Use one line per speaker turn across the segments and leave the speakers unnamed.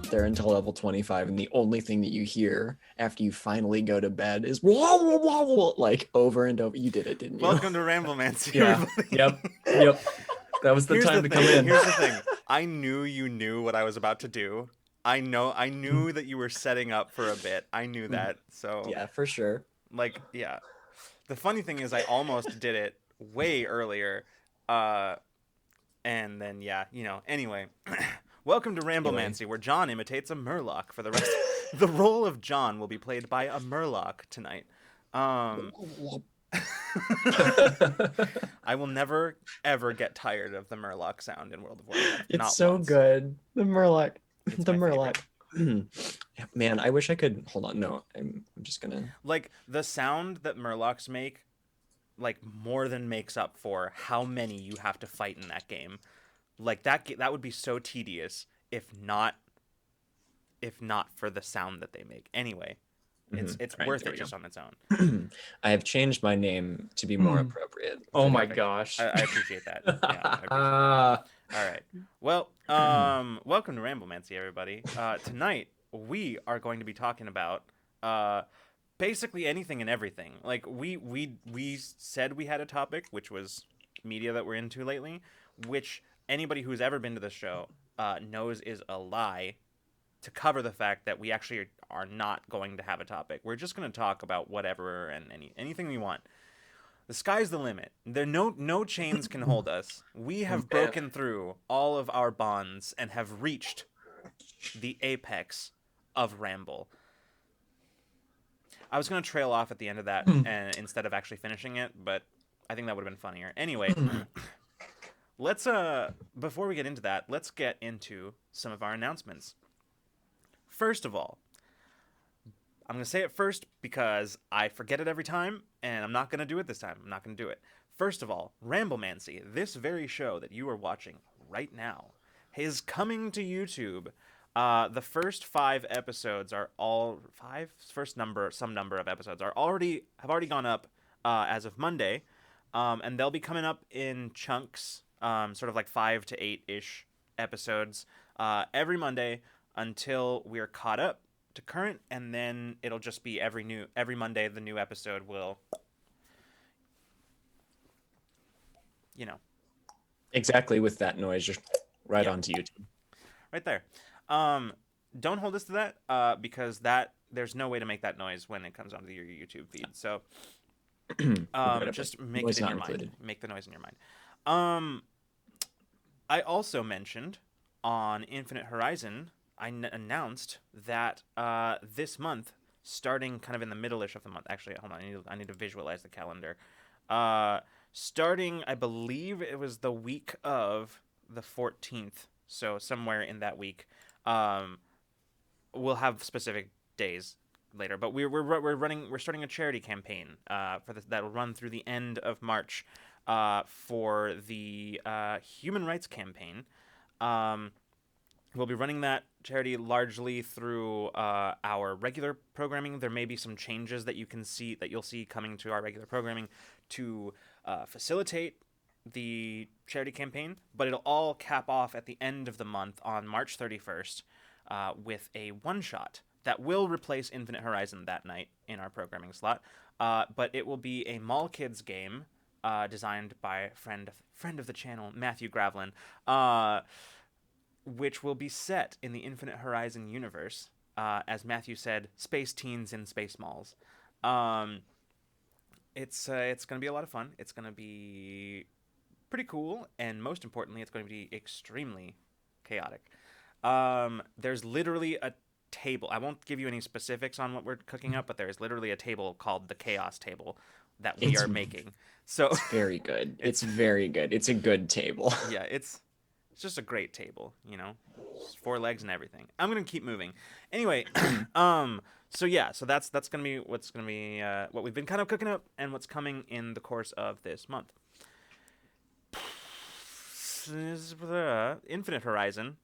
there until level 25, and the only thing that you hear after you finally go to bed is whoa, whoa, whoa, whoa, like over and over. You did it, didn't you?
Welcome to Ramblemancy,
Yeah.
everybody.
Yep. That was the time to come in.
Here's the thing. I knew you knew what I was about to do. I knew that you were setting up for a bit. I knew that. So
Yeah, for sure.
like, yeah. The funny thing is I almost did it way earlier. And then anyway. Welcome to Ramblemancy, where John imitates a Murloc for the rest. The role of John will be played by a Murloc tonight. I will never ever get tired of the Murloc sound in World of Warcraft.
It's
Not
so
once.
good. The Murloc.
It's
The
my
Murloc. Man, I wish I could. Hold on. No, I'm just gonna.
Like, the sound that Murlocs make, like, more than makes up for how many you have to fight in that game. Like, that would be so tedious if not for the sound that they make. Anyway, it's
Right,
worth
there
it
we
just
go.
on its own.
I have changed my name to be more appropriate.
Oh my
Perfect.
gosh.
I appreciate that. Yeah, I appreciate that. All right. Well, welcome to Ramblemancy, everybody. Tonight we are going to be talking about basically anything and everything. Like, we said we had a topic, which was media that we're into lately, which anybody who's ever been to the show knows is a lie, to cover the fact that we actually are not going to have a topic. We're just going to talk about whatever and anything we want. The sky's the limit. No chains can hold us. We have broken through all of our bonds and have reached the apex of Ramble. I was going to trail off at the end of that and instead of actually finishing it, but I think that would have been funnier. Anyway, let's before we get into that, let's get into some of our announcements. First of all, I'm going to say it first because I forget it every time, and I'm not going to do it this time. I'm not going to do it. First of all, Ramblemancy, this very show that you are watching right now, is coming to YouTube. The first 5 episodes are all some number of episodes have already gone up as of Monday, and they'll be coming up in chunks, sort of like 5 to 8-ish episodes every Monday until we're caught up to current, and then it'll just be every Monday the new episode will,
Exactly, with that noise, just right onto YouTube.
right there. Don't hold us to that because there's no way to make that noise when it comes onto your YouTube feed. So just make
Noise
it in
not
your
included.
mind. Make the noise in your mind. I also mentioned on Infinite Horizon, I announced that this month, starting kind of in the middle-ish of the month. Actually, hold on. I need to visualize the calendar. Starting, I believe it was the week of the 14th. So somewhere in that week, we'll have specific days later. But we're starting a charity campaign for this that will run through the end of March for the Human Rights Campaign. We'll be running that charity largely through our regular programming. There may be some changes that you'll see coming to our regular programming to facilitate the charity campaign, but it'll all cap off at the end of the month on March 31st with a one-shot that will replace Infinite Horizon that night in our programming slot. But it will be a Mall Kids game designed by a friend of the channel, Matthew Gravlin, which will be set in the Infinite Horizon universe. As Matthew said, space teens in space malls. It's going to be a lot of fun. It's going to be pretty cool, and most importantly, it's going to be extremely chaotic. There's literally a table. I won't give you any specifics on what we're cooking up, but there is literally a table called the Chaos Table that we are making. So
It's very good. It's very good. It's a good table.
Yeah, it's just a great table, Just 4 legs and everything. I'm gonna keep moving. Anyway, so that's gonna be what we've been kind of cooking up and what's coming in the course of this month. Infinite Horizon.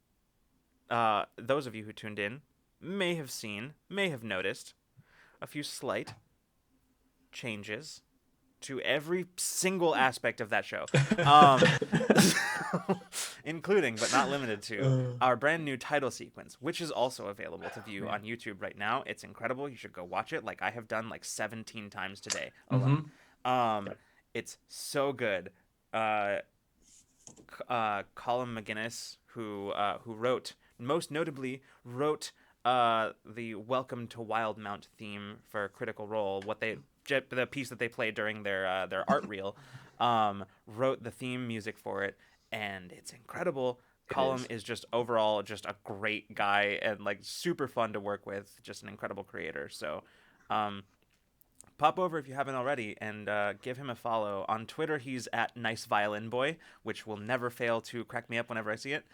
Those of you who tuned in may have noticed a few slight changes to every single aspect of that show, um, including but not limited to our brand new title sequence, which is also available to view on YouTube right now. It's incredible. You should go watch it, like I have done like 17 times today alone. It's so good. Colin McGinnis, who most notably wrote the Welcome to Wildmount theme for Critical Role, the piece that they played during their art reel, wrote the theme music for it, and it's incredible. Colin is just overall just a great guy and like super fun to work with, just an incredible creator. So pop over if you haven't already and give him a follow. On Twitter, he's at Nice Violin Boy, which will never fail to crack me up whenever I see it.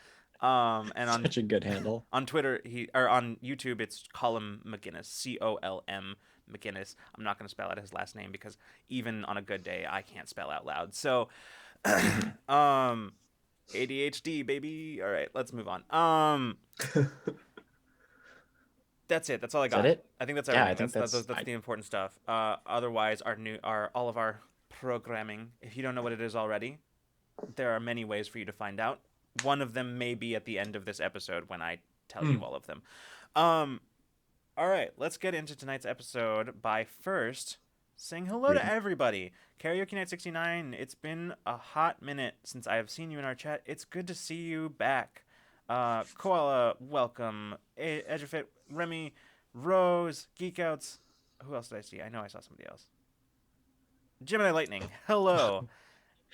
And on
Such a good handle.
On Twitter, on YouTube, it's Colm McGinnis, Colm McGinnis. I'm not going to spell out his last name because even on a good day, I can't spell out loud. So, ADHD, baby. All right, let's move on. That's it. That's all I got.
Is that it?
I think that's
Yeah,
everything.
I think
that's the important stuff. Otherwise, all of our programming. If you don't know what it is already, there are many ways for you to find out. One of them may be at the end of this episode when I tell you all of them. All right, let's get into tonight's episode by first saying hello to everybody. Karaoke Night 69, it's been a hot minute since I have seen you in our chat. It's good to see you back. Koala, welcome. Edgefit, Remy, Rose, Geekouts. Who else did I see? I know I saw somebody else. Gemini Lightning, hello.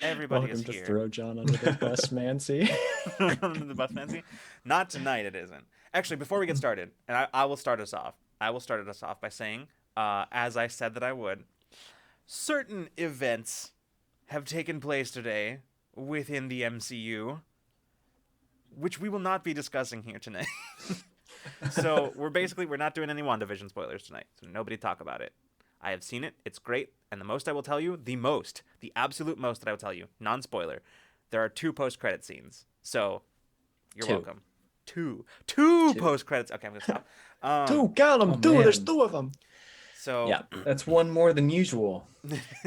Everybody
Welcome
is
to
here.
throw John under the bus, Mancy.
Under the bus, Mancy? Not tonight, it isn't. Actually, before we get started, and I will start us off. I will start us off by saying, as I said that I would, certain events have taken place today within the MCU, which we will not be discussing here tonight. So we're not doing any WandaVision spoilers tonight, so nobody talk about it. I have seen it. It's great. And the most I will tell you, the absolute most that I will tell you, non-spoiler, there are 2 post-credit scenes. So you're welcome. Two post-credits. Okay, I'm going to stop.
2, count them. 2, there's 2 of them.
So
yeah, that's one more than usual.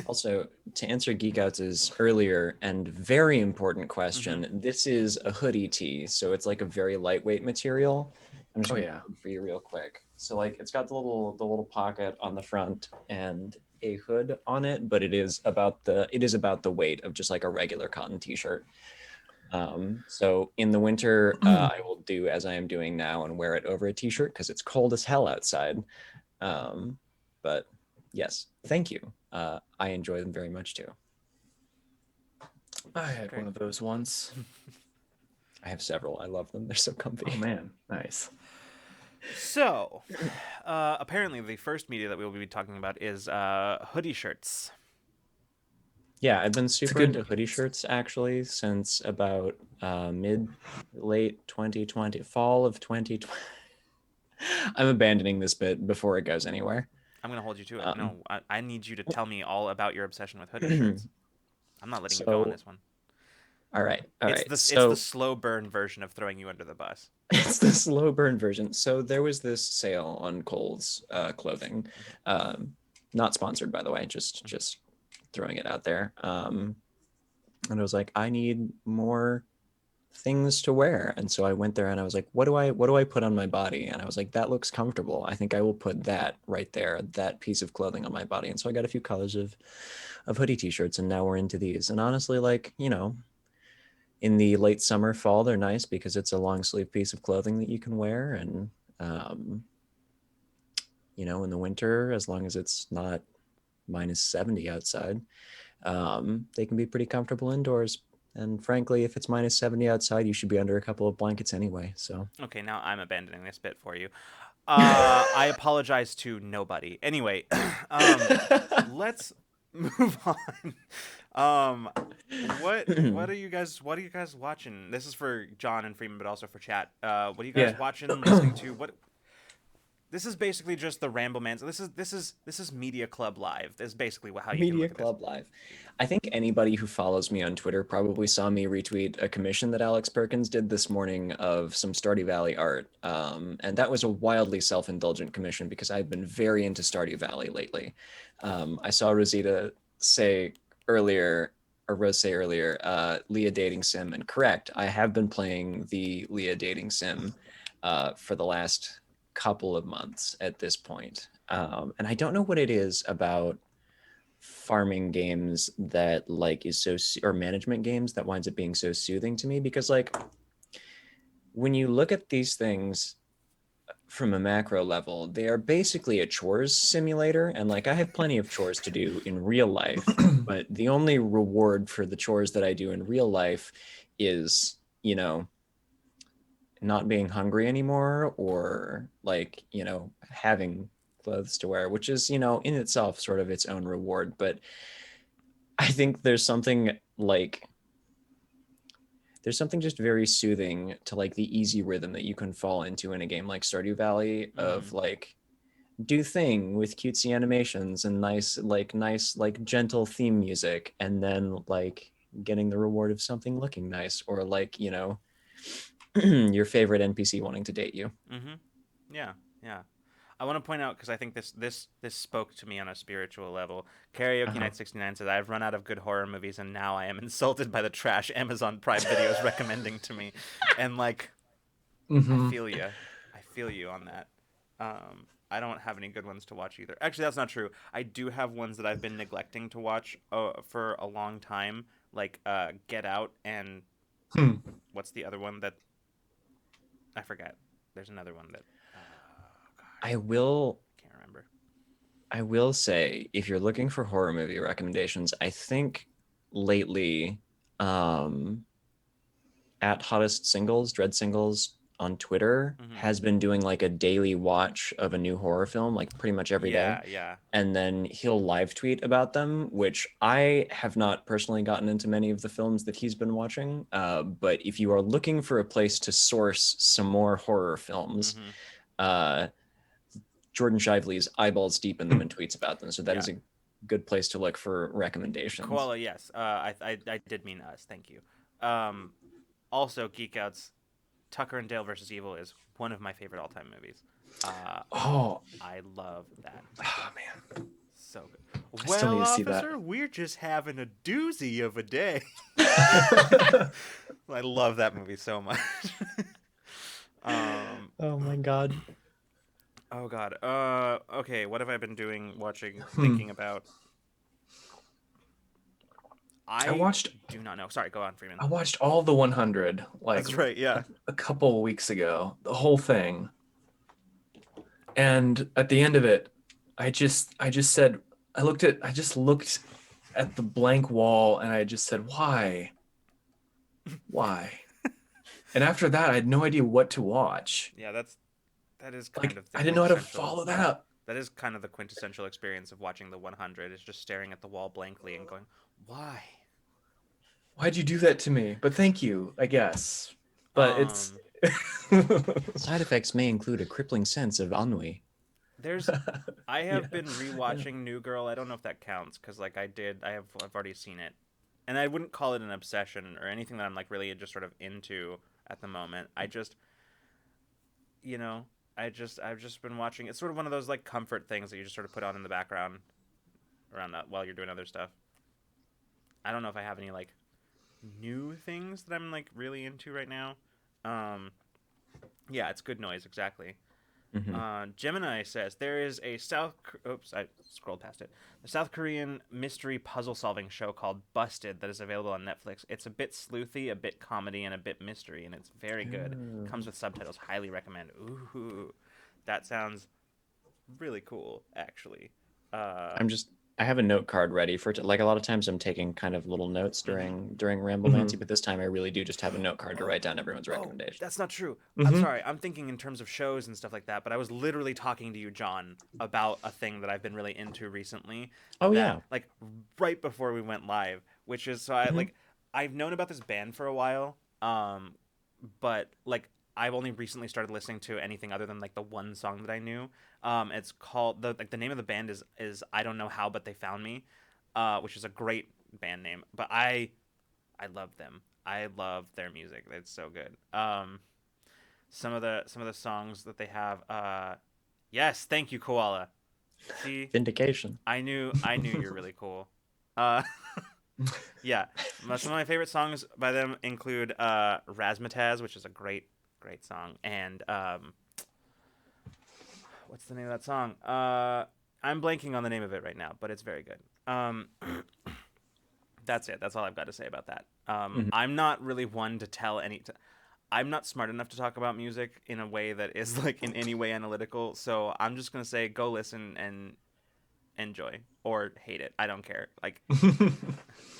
Also, to answer Geekouts' earlier and very important question, this is a hoodie tee, so it's like a very lightweight material. I'm just gonna for you real quick. So like it's got the little pocket on the front and a hood on it, but it is about the weight of just like a regular cotton t-shirt. So in the winter, I will do as I am doing now and wear it over a t-shirt because it's cold as hell outside. But yes, thank you. I enjoy them very much too.
I had one of those once.
I have several. I love them. They're so comfy.
Oh man, nice.
So, apparently the first media that we will be talking about is hoodie shirts.
Yeah, I've been super into hoodie shirts actually since about late 2020, fall of 2020. I'm abandoning this bit before it goes anywhere.
I'm going to hold you to it. No, I need you to tell me all about your obsession with hoodie shirts. I'm not letting you go on this one.
All right.
It's the slow burn version of throwing you under the bus.
It's the slow burn version. So there was this sale on Kohl's clothing. Not sponsored, by the way, just throwing it out there. And I was like, I need more things to wear. And so I went there and I was like, what do I put on my body? And I was like, that looks comfortable. I think I will put that right there, that piece of clothing on my body. And so I got a few colors of hoodie t-shirts, and now we're into these. And honestly, like, you know, in the late summer, fall, they're nice because it's a long sleeve piece of clothing that you can wear. And, you know, in the winter, as long as it's not -70 outside, they can be pretty comfortable indoors. And frankly, if it's -70 outside, you should be under a couple of blankets anyway. So
okay, now I'm abandoning this bit for you. I apologize to nobody. Anyway, let's move on. What are you guys watching? This is for John and Freeman, but also for chat. What are you guys watching, listening to? What? This is basically just the Ramblemancy. This is Media Club Live. This is basically how you
Media
can look
Club
at this.
Live. I think anybody who follows me on Twitter probably saw me retweet a commission that Alex Perkins did this morning of some Stardew Valley art. And that was a wildly self-indulgent commission because I've been very into Stardew Valley lately. I saw Rosita say earlier, or Rose say earlier, Leah dating sim, and correct, I have been playing the Leah dating sim for the last couple of months at this point. And I don't know what it is about farming games that like is so or management games that winds up being so soothing to me, because like when you look at these things from a macro level, they are basically a chores simulator. And like I have plenty of chores to do in real life, but the only reward for the chores that I do in real life is, not being hungry anymore, or like, having clothes to wear, which is, in itself sort of its own reward. But I think there's something just very soothing to like the easy rhythm that you can fall into in a game like Stardew Valley of like do thing with cutesy animations and nice gentle theme music, and then like getting the reward of something looking nice, or like, your favorite NPC wanting to date you.
Yeah, yeah. I want to point out, because I think this spoke to me on a spiritual level. Karaoke
Uh-huh.
Night 69 says, I've run out of good horror movies and now I am insulted by the trash Amazon Prime Video is recommending to me. And like, I
Mm-hmm.
feel you. I feel you on that. I don't have any good ones to watch either. Actually, that's not true. I do have ones that I've been neglecting to watch for a long time, like Get Out and
Hmm.
what's the other one that I forget. There's another one that
I will
can't remember.
I will say, if you're looking for horror movie recommendations, I think lately, um, at Hottest Singles, Dread Singles on Twitter
Hmm.
has been doing like a daily watch of a new horror film, like pretty much every day.
Yeah, yeah.
And then he'll live tweet about them, which I have not personally gotten into many of the films that he's been watching. But if you are looking for a place to source some more horror films,
Hmm.
uh, Jordan Shively's eyeballs deep in them and tweets about them. So that
Yeah.
is a good place to look for recommendations.
Koala, yes. I did mean us. Thank you. Um, Also, Geek Out's Tucker and Dale versus Evil is one of my favorite all-time movies. Uh,
Oh,
I love that.
oh man,
So good.
I still
Well,
need to see that.
officer, we're just having a doozy of a day. I love that movie so much. um,
Oh my God.
oh God. Okay. What have I been doing, watching,
Hmm.
thinking about?
I
I
watched
do not know. Sorry. Go on, Freeman.
I watched all the 100 like
That's right. Yeah.
a couple weeks ago, the whole thing. And at the end of it, I just said I just looked at the blank wall and I just said, "Why? Why?" And after that, I had no idea what to watch.
Yeah. That is kind
Like
of the
I didn't know how to
quintessential.
follow that up.
That is kind of the quintessential experience of watching the 100. Is just staring at the wall blankly and going, "Why?"
Why'd you do that to me? But thank you, I guess. But it's
Um,
Side effects may include a crippling sense of ennui.
there's I
yeah.
have been
Yeah.
rewatching New Girl. I don't know if that counts because like I've already seen it, and I wouldn't call it an obsession or anything that I'm like really just sort of into at the moment. I just you know I've just been watching. It's sort of one of those like comfort things that you just sort of put on in the background around that while you're doing other stuff. I don't know if I have any like new things that I'm like really into right now. Um, yeah, it's good noise exactly.
Mm-hmm.
Gemini says there is a Oops, I scrolled past it. The South Korean mystery puzzle solving show called Busted that is available on Netflix. It's a bit sleuthy, a bit comedy, and a bit mystery, and it's very good.
Oh.
Comes with subtitles. Highly recommend. Ooh, that sounds really cool, actually. Uh,
I have a note card ready for like a lot of times I'm taking kind of little notes
mm-hmm.
during
Hmm.
Ramblemancy, but this time I really do just have a note card to
Oh,
write down everyone's
oh,
recommendation.
that's not true. I'm
Hmm.
sorry. I'm thinking in terms of shows and stuff like that, but I was literally talking to you, John, about a thing that I've been really into recently
Oh
that
yeah.
like right before we went live, which is so I
Mm-hmm.
like I've known about this band for a while, but like I've only recently started listening to anything other than like the one song that I knew. It's called the name of the band is I don't know how, but they found me, which is a great band name. But I love them. I love their music. It's so good. Some of the songs that they have. Yes, thank you, Koala. See,
Vindication.
I knew you're really cool. Uh, yeah, some of my favorite songs by them include Razzmatazz, which is a great song, and what's the name of that song? I'm blanking on the name of it right now, but it's very good. That's it. That's all I've got to say about that.
Mhm.
I'm not really one to tell I'm not smart enough to talk about music in a way that is like in any way analytical. So I'm just gonna say go listen and enjoy or hate it. I don't care. Like
I
the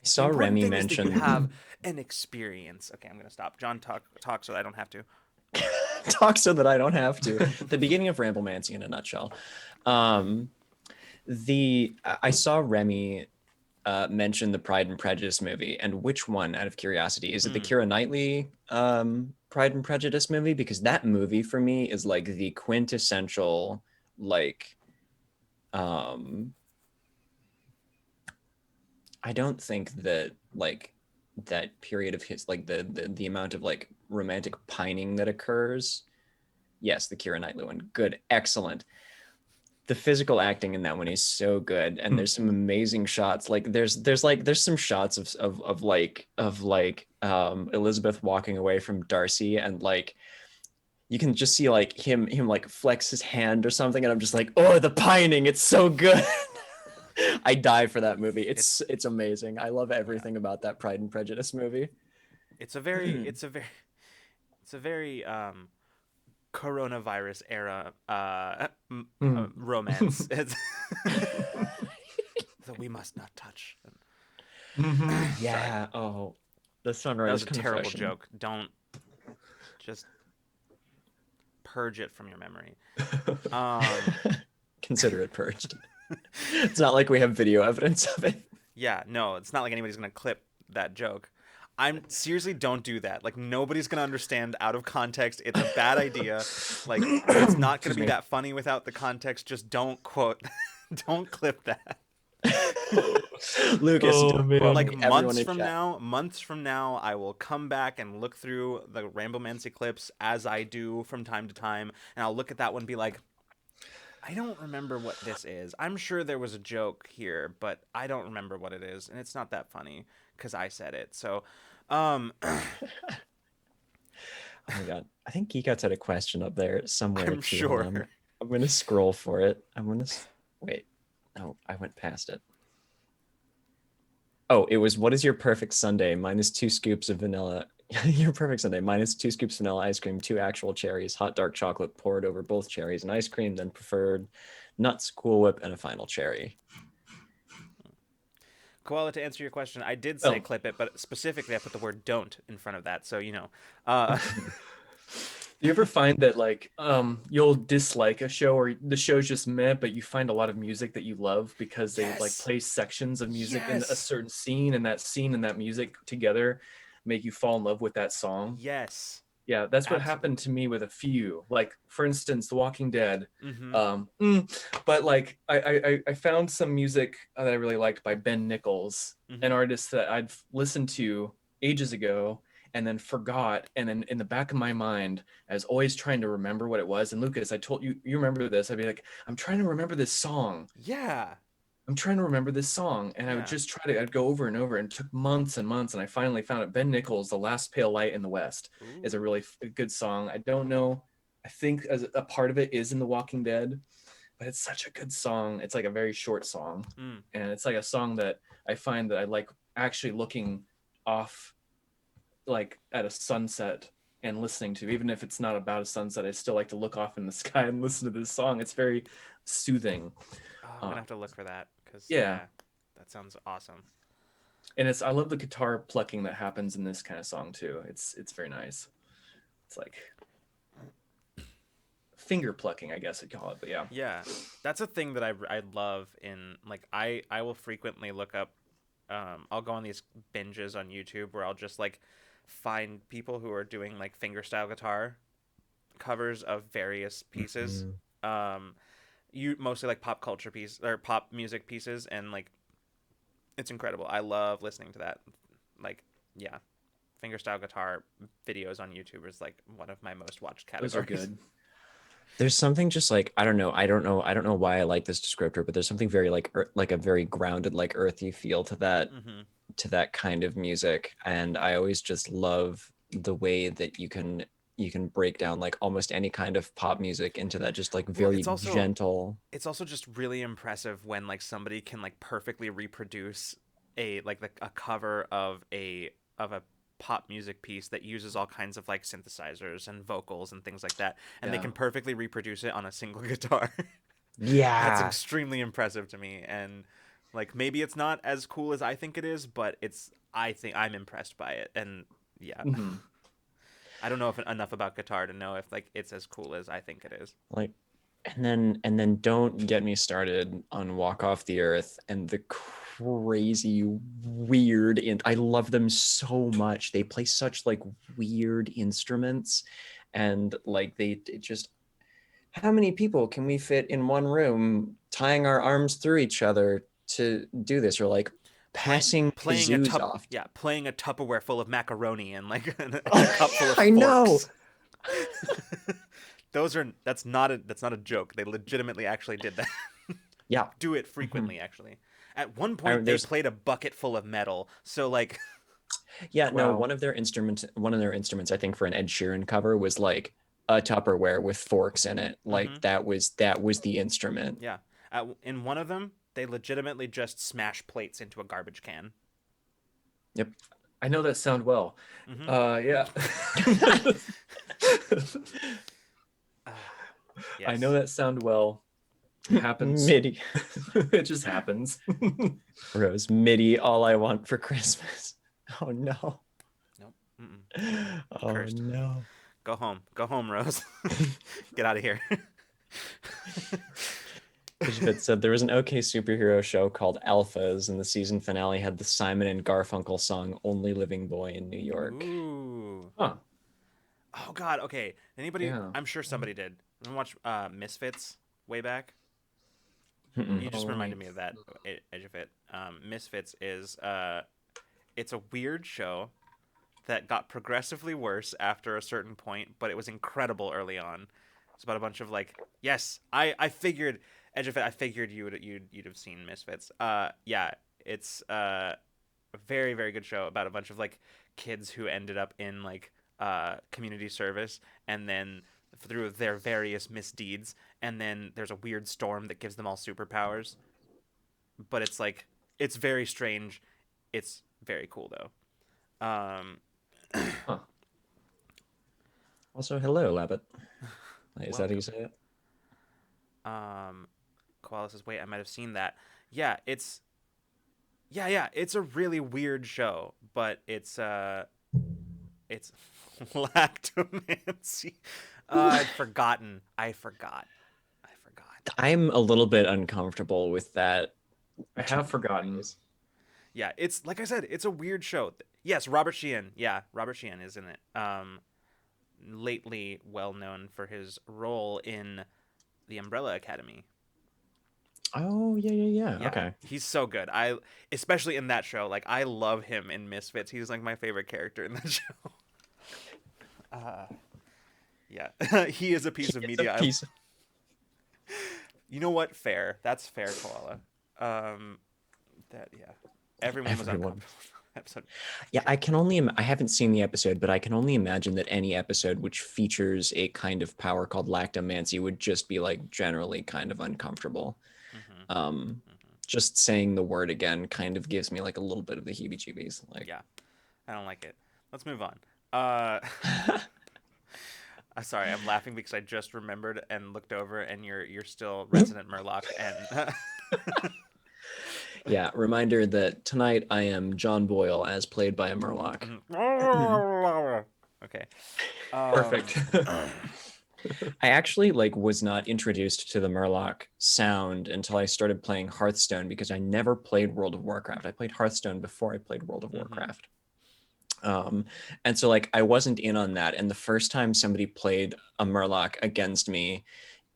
saw
important
Remy
thing is that you
mention
have an experience. Okay, I'm gonna stop. John, talk so that I don't have to.
talk so that I don't have to. The beginning of Ramblemancy in a nutshell. Um, I saw Remy mention the Pride and Prejudice movie, and which one, out of curiosity, is it the
Mm.
Keira Knightley Pride and Prejudice movie? Because that movie for me is like the quintessential like um I don't think that like that period of his like the amount of like romantic pining that occurs. Yes, the Keira Knightley one. Good, excellent. The physical acting in that one is so good, and there's some amazing shots. Like there's some shots of Elizabeth walking away from Darcy, and like you can just see like him like flex his hand or something, and I'm just like, oh, the pining, it's so good. I die for that movie. It's amazing. I love
Yeah.
everything about that Pride and Prejudice movie.
It's a very it's a very coronavirus era romance. It's that we must not touch. Sorry,
Yeah. Oh, the
that
Sunrise
was a terrible
Confession.
joke. Don't just purge it from your memory.
Consider it purged. It's not like we have video evidence of it.
Yeah, no, it's not like anybody's gonna clip that joke. I'm seriously, don't do that. Like nobody's gonna understand out of context. It's a bad idea. Like it's not gonna
Excuse
be
me.
that funny without the context. Just don't quote, don't clip that.
Lucas,
Oh
don't quote
man.
Like
me. Everyone in chat.
months from now, I will come back and look through the Ramblemancy clips as I do from time to time, and I'll look at that one and be like, I don't remember what this is. I'm sure there was a joke here, but I don't remember what it is, and it's not that funny because I said it. So,
Oh my god. I think Geekouts had a question up there somewhere
I'm
too. Hold
sure.
on. I'm gonna scroll for it. Wait. Oh, I went past it. Oh, it was what is your perfect sundae? Minus 2 scoops of vanilla. Your perfect sundae. Minus 2 scoops vanilla ice cream, 2 actual cherries, hot dark chocolate poured over both cherries, and ice cream, then preferred nuts, Cool Whip, and a final cherry.
Koala, to answer your question, I did say
Well,
clip it, but specifically I put the word don't in front of that. So,
do you ever find that like you'll dislike a show or the show's just meh, but you find a lot of music that you love because they like
yes.
play sections of music in a
Yes.
certain scene, and that scene and that music together make you fall in love with that song?
Yes.
Yeah, that's what happened
Absolutely.
to me with a few. Like for instance, The Walking Dead.
Mm-hmm.
But like I found some music that I really liked by Ben Nichols, an
Mm-hmm.
artist that I'd listened to ages ago and then forgot. And then in the back of my mind, I was always trying to remember what it was. And Lucas, I told you, you remember this. I'd be like, I'm trying to remember this song.
Yeah.
I'm trying to remember this song. And I would
Yeah.
just I'd go over and over, and it took months and months. And I finally found it. Ben Nichols, The Last Pale Light in the West, is a
Ooh.
really good song. I don't know. I think as a part of it is in The Walking Dead, but it's such a good song. It's like a very short song.
Mm.
And it's like a song that I find that I like actually looking off like at a sunset and listening to, even if it's not about a sunset. I still like to look off in the sky and listen to this song. It's very soothing.
Oh, I'm
uh,
gonna have to look for that because
yeah,
yeah, that sounds awesome.
and it's I love the guitar plucking that happens in this kind of song too. It's very nice. It's like finger plucking, I guess I'd call it. But yeah.
Yeah, that's a thing that I love in like I will frequently look up. I'll go on these binges on YouTube where I'll just like find people who are doing like fingerstyle guitar covers of various pieces.
Mhm.
Um, you mostly like pop culture piece or pop music pieces, and like it's incredible. I love listening to that. Like, yeah, fingerstyle guitar videos on YouTube is like one of my most watched
Those are
categories.
good.
There's something just like I don't know why I like this descriptor, but there's something very like like a very grounded, like earthy feel
Hmm.
to that kind of music, and I always just love the way that you can break down like almost any kind of pop music into that just like
Well,
very gentle.
it's also just really impressive when like somebody can like perfectly reproduce a cover of a pop music piece that uses all kinds of like synthesizers and vocals and things like that, and they
Yeah.
can perfectly reproduce it on a single guitar. That's
Yeah.
extremely impressive to me, and like maybe it's not as cool as I think it is, but I think I'm impressed by it, and yeah.
Mhm.
I don't know if enough about guitar to know if like it's as cool as I think it is.
Like and then don't get me started on Walk Off the Earth and the crazy weird and I love them so much. They play such like weird instruments and like they it just how many people can we fit in one room tying our arms through each other to do this or like passing kazoos off.
Playing a Tupperware full of macaroni and like and a cup full of
I know.
forks. That's not a joke. They legitimately actually did that.
Yeah.
Do it
Mhm.
frequently actually. At one point they
There's
played a bucket full of metal. So like
yeah, no,
Wow.
one of their instruments, I think for an Ed Sheeran cover was like a Tupperware with forks in it. Like
mhm,
that was the instrument.
yeah. In one of them they legitimately just smash plates into a garbage can.
Yep.
I know that sound well.
Mhm.
Yeah. I know
Yes.
that sound well. It happens.
MIDI.
It just happens.
Rose, MIDI, all I want for Christmas. Oh no.
Nope. Mm-mm. Mm-mm.
Oh
Cursed.
no.
Go home. Go home, Rose. Get out of here.
It said there was an OK superhero show called Alphas, and the season finale had the Simon and Garfunkel song "Only Living Boy in New York."
Ooh.
Huh.
Oh God. Okay. Anybody?
Yeah.
I'm sure somebody did. I watch Misfits way back. You
Mm-mm.
just
Only.
reminded me of that edge of it. Misfits is it's a weird show that got progressively worse after a certain point, but it was incredible early on. It's about a bunch of like, yes, I figured Edge of It. I figured you'd have seen Misfits. Yeah, it's a very very good show about a bunch of like kids who ended up in like community service, and then through their various misdeeds, and then there's a weird storm that gives them all superpowers. But it's like it's very strange. It's very cool though.
Huh.
Also, hello, Labbit. Is that how you
Welcome.
say it?
Um, Koala says, "Wait, I might have seen that." Yeah, it's a really weird show, but it's lactomancy. I'd forgotten. I forgot. I forgot.
I'm a little bit uncomfortable with that
I
term
have forgotten.
phrase.
Yeah, it's like I said, it's a weird show. Yes, Robert Sheehan. Yeah, Robert Sheehan is in it. Lately well known for his role in The Umbrella Academy.
Oh yeah.
Yeah,
Okay.
he's so good. I especially in that show. Like I love him in Misfits. He's like my favorite character in that show. Uh, yeah, he is a piece of
It's a
media.
piece.
You know what? Fair. That's fair, Koala. That yeah. Everyone was
Everyone.
uncomfortable. Episode.
Yeah, I can only. I haven't seen the episode, but I can only imagine that any episode which features a kind of power called lactomancy would just be like generally kind of uncomfortable.
Mm-hmm,
Um,
mm-hmm.
just saying the word again kind of gives me like a little bit of the heebie-jeebies. Like,
Yeah, I don't like it. Let's move on. Uh, sorry, I'm laughing because I just remembered and looked over, and you're still resident Murloc, and
yeah. Reminder that tonight I am John Boyle as played by a Murloc.
okay.
Perfect.
I actually like was not introduced to the Murloc sound until I started playing Hearthstone because I never played World of Warcraft. I played Hearthstone before I played World of
Mm-hmm.
Warcraft. And so like I wasn't in on that. And the first time somebody played a Murloc against me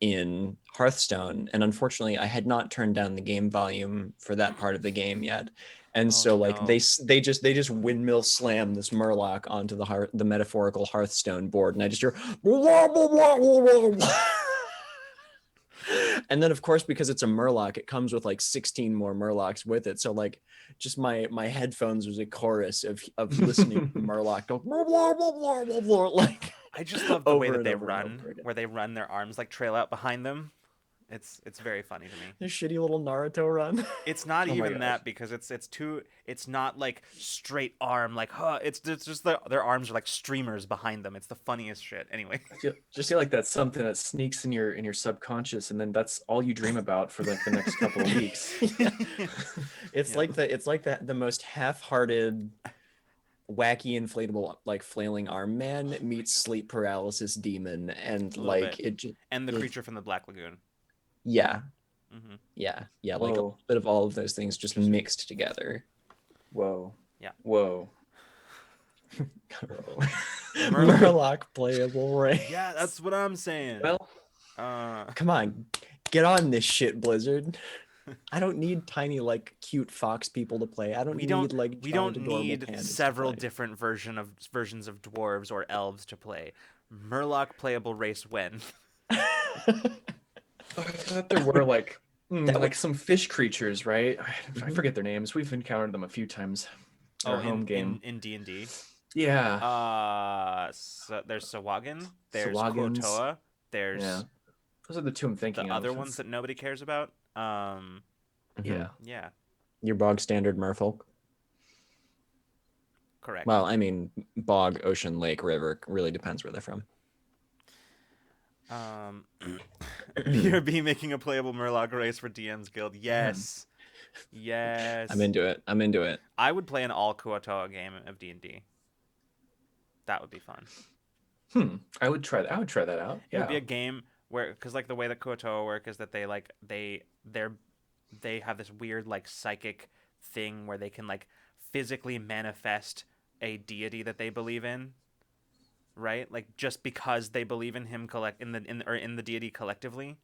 in Hearthstone, and unfortunately I had not turned down the game volume for that part of the game yet. And
Oh
so like
no.
they just windmill slam this Murloc onto the metaphorical Hearthstone board, and I just hear And then of course, because it's a Murloc, it comes with like 16 more Murlocs with it. So like just my headphones was a chorus of listening to Murloc go blah, blah, blah, blah, blah, blah, like
I just love the way
over
that
and
they
over and
run,
over again.
where they run their arms like trail out behind them. It's very funny to me.
This shitty little Naruto run.
It's not
Oh my
even
gosh.
that because it's not like straight arm like huh. It's just their arms are like streamers behind them. It's the funniest shit. Anyway.
Just feel like that's something that sneaks in your subconscious, and then that's all you dream about for like the next couple of weeks.
It's
Yeah.
like the most half-hearted wacky inflatable like flailing arm man meets sleep paralysis demon, and
A little
like
bit. And the
it-
creature from the Black Lagoon.
yeah
Hmm.
yeah like a
Whoa.
bit of all of those things just mixed together.
Whoa.
Yeah.
Whoa.
Murloc playable race.
Yeah, that's what I'm saying.
Well,
Come on, get on this shit, Blizzard. I don't need tiny like cute fox people to play. I don't
we
need
don't
like
we
giant,
don't
adorable
need
pandas to
several
play.
different versions of dwarves or elves to play. Murloc playable race when?
I thought there were like
That
like some fish creatures, right? I
Mhm.
forget their names. We've encountered them a few times in our home game.
in D&D.
Yeah.
So there's Sawagan, there's
Sawagans.
Kotoa, there's
Yeah. Those are the two I'm
the
thinking of.
other ones that nobody cares about.
Mhm.
Yeah.
Yeah,
Your bog standard merfolk.
correct.
Well, I mean, bog, ocean, lake, river, really depends where they're from.
BRB making a playable Murloc race for DM's Guild. Yes. Yes.
I'm into it. I'm into it.
I would play an all Kuotoa game of D&D. That would be fun.
I would try that. I would try that out.
It would be
Yeah.
a game where, because like the way that Kuotoa work is that they have this weird like psychic thing where they can like physically manifest a deity that they believe in, right? Like just because they believe in him in the deity collectively,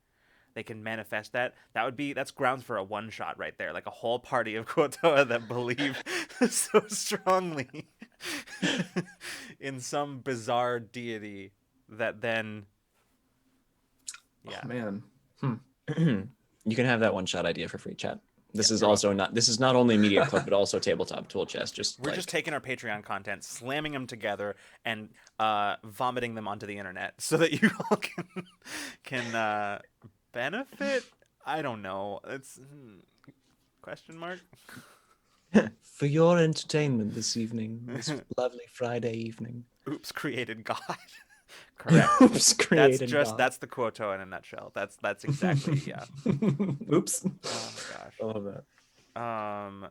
they can manifest that. That's grounds for a one shot right there. Like a whole party of Kuotoa that believe so strongly in some bizarre deity that then yeah.
Oh, man.
You can have that one shot idea for free, chat. This is
you're
also not. This is not only Media Club, but also Tabletop Tool Chest.
We're just taking our Patreon content, slamming them together, and vomiting them onto the internet so that you all can benefit. I don't know. It's question mark.
for your entertainment this evening, this lovely Friday evening.
Oops, created God. Correct.
Oops, created God.
That's the Kuotoa in a nutshell. That's exactly yeah.
Oops.
Oh my gosh.
I love that.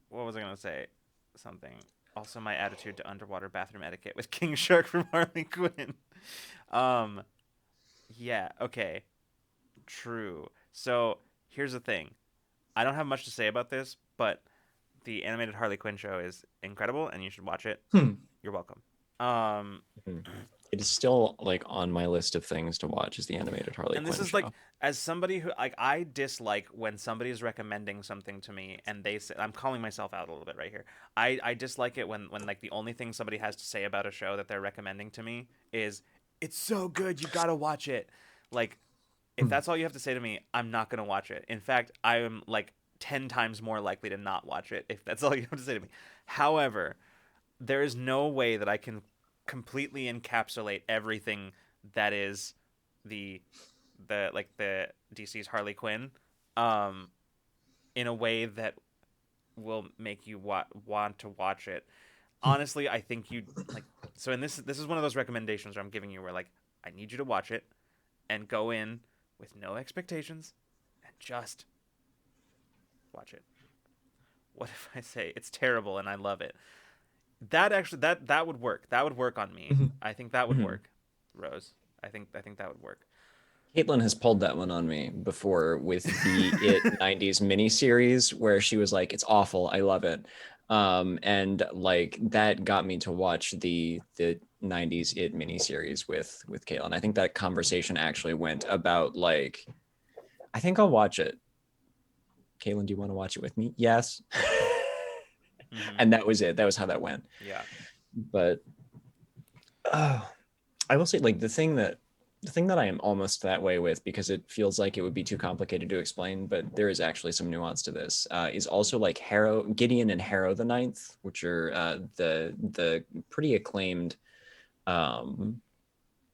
What was I gonna say? Something. Also, my attitude to underwater bathroom etiquette with King Shark from Harley Quinn. Yeah. Okay. True. So here's the thing. I don't have much to say about this, but the animated Harley Quinn show is incredible, and you should watch it. You're welcome.
It is still like on my list of things to watch. Is the animated Harley
And
Quinn
this is
show.
like, as somebody who like, I dislike when somebody is recommending something to me and they say, I'm calling myself out a little bit right here. I dislike it when like the only thing somebody has to say about a show that they're recommending to me is it's so good, you gotta watch it. Like, if that's all you have to say to me, I'm not gonna watch it. In fact, I am like 10 times more likely to not watch it if that's all you have to say to me. However, there is no way that I can completely encapsulate everything that is the DC's Harley Quinn in a way that will make you want to watch it. Honestly, I think you like, so, and this is one of those recommendations where I'm giving you where like I need you to watch it and go in with no expectations and just watch it. What if I say it's terrible and I love it? That actually that would work. That would work on me. I think that would work, Rose. I think that would work.
Caitlin has pulled that one on me before with the It 90s miniseries where she was like, it's awful, I love it. And like that got me to watch the 90s It miniseries with Caitlin. I think that conversation actually went about like, I think I'll watch it. Caitlin, do you want to watch it with me? Yes. And that was it. That was how that went.
Yeah.
But I will say, like, the thing that the thing that I am almost that way with, because it feels like it would be too complicated to explain, but there is actually some nuance to this, is also like Gideon and Harrow the Ninth, which are the pretty acclaimed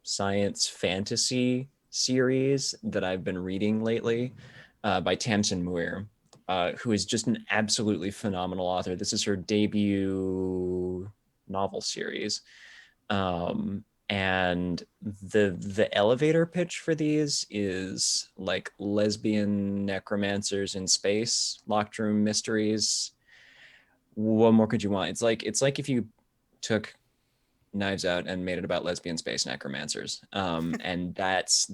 science fantasy series that I've been reading lately, by Tamsin Muir, who is just an absolutely phenomenal author. This is her debut novel series. And the elevator pitch for these is like lesbian necromancers in space, locked room mysteries. What more could you want? It's like if you took Knives Out and made it about lesbian space necromancers. And that's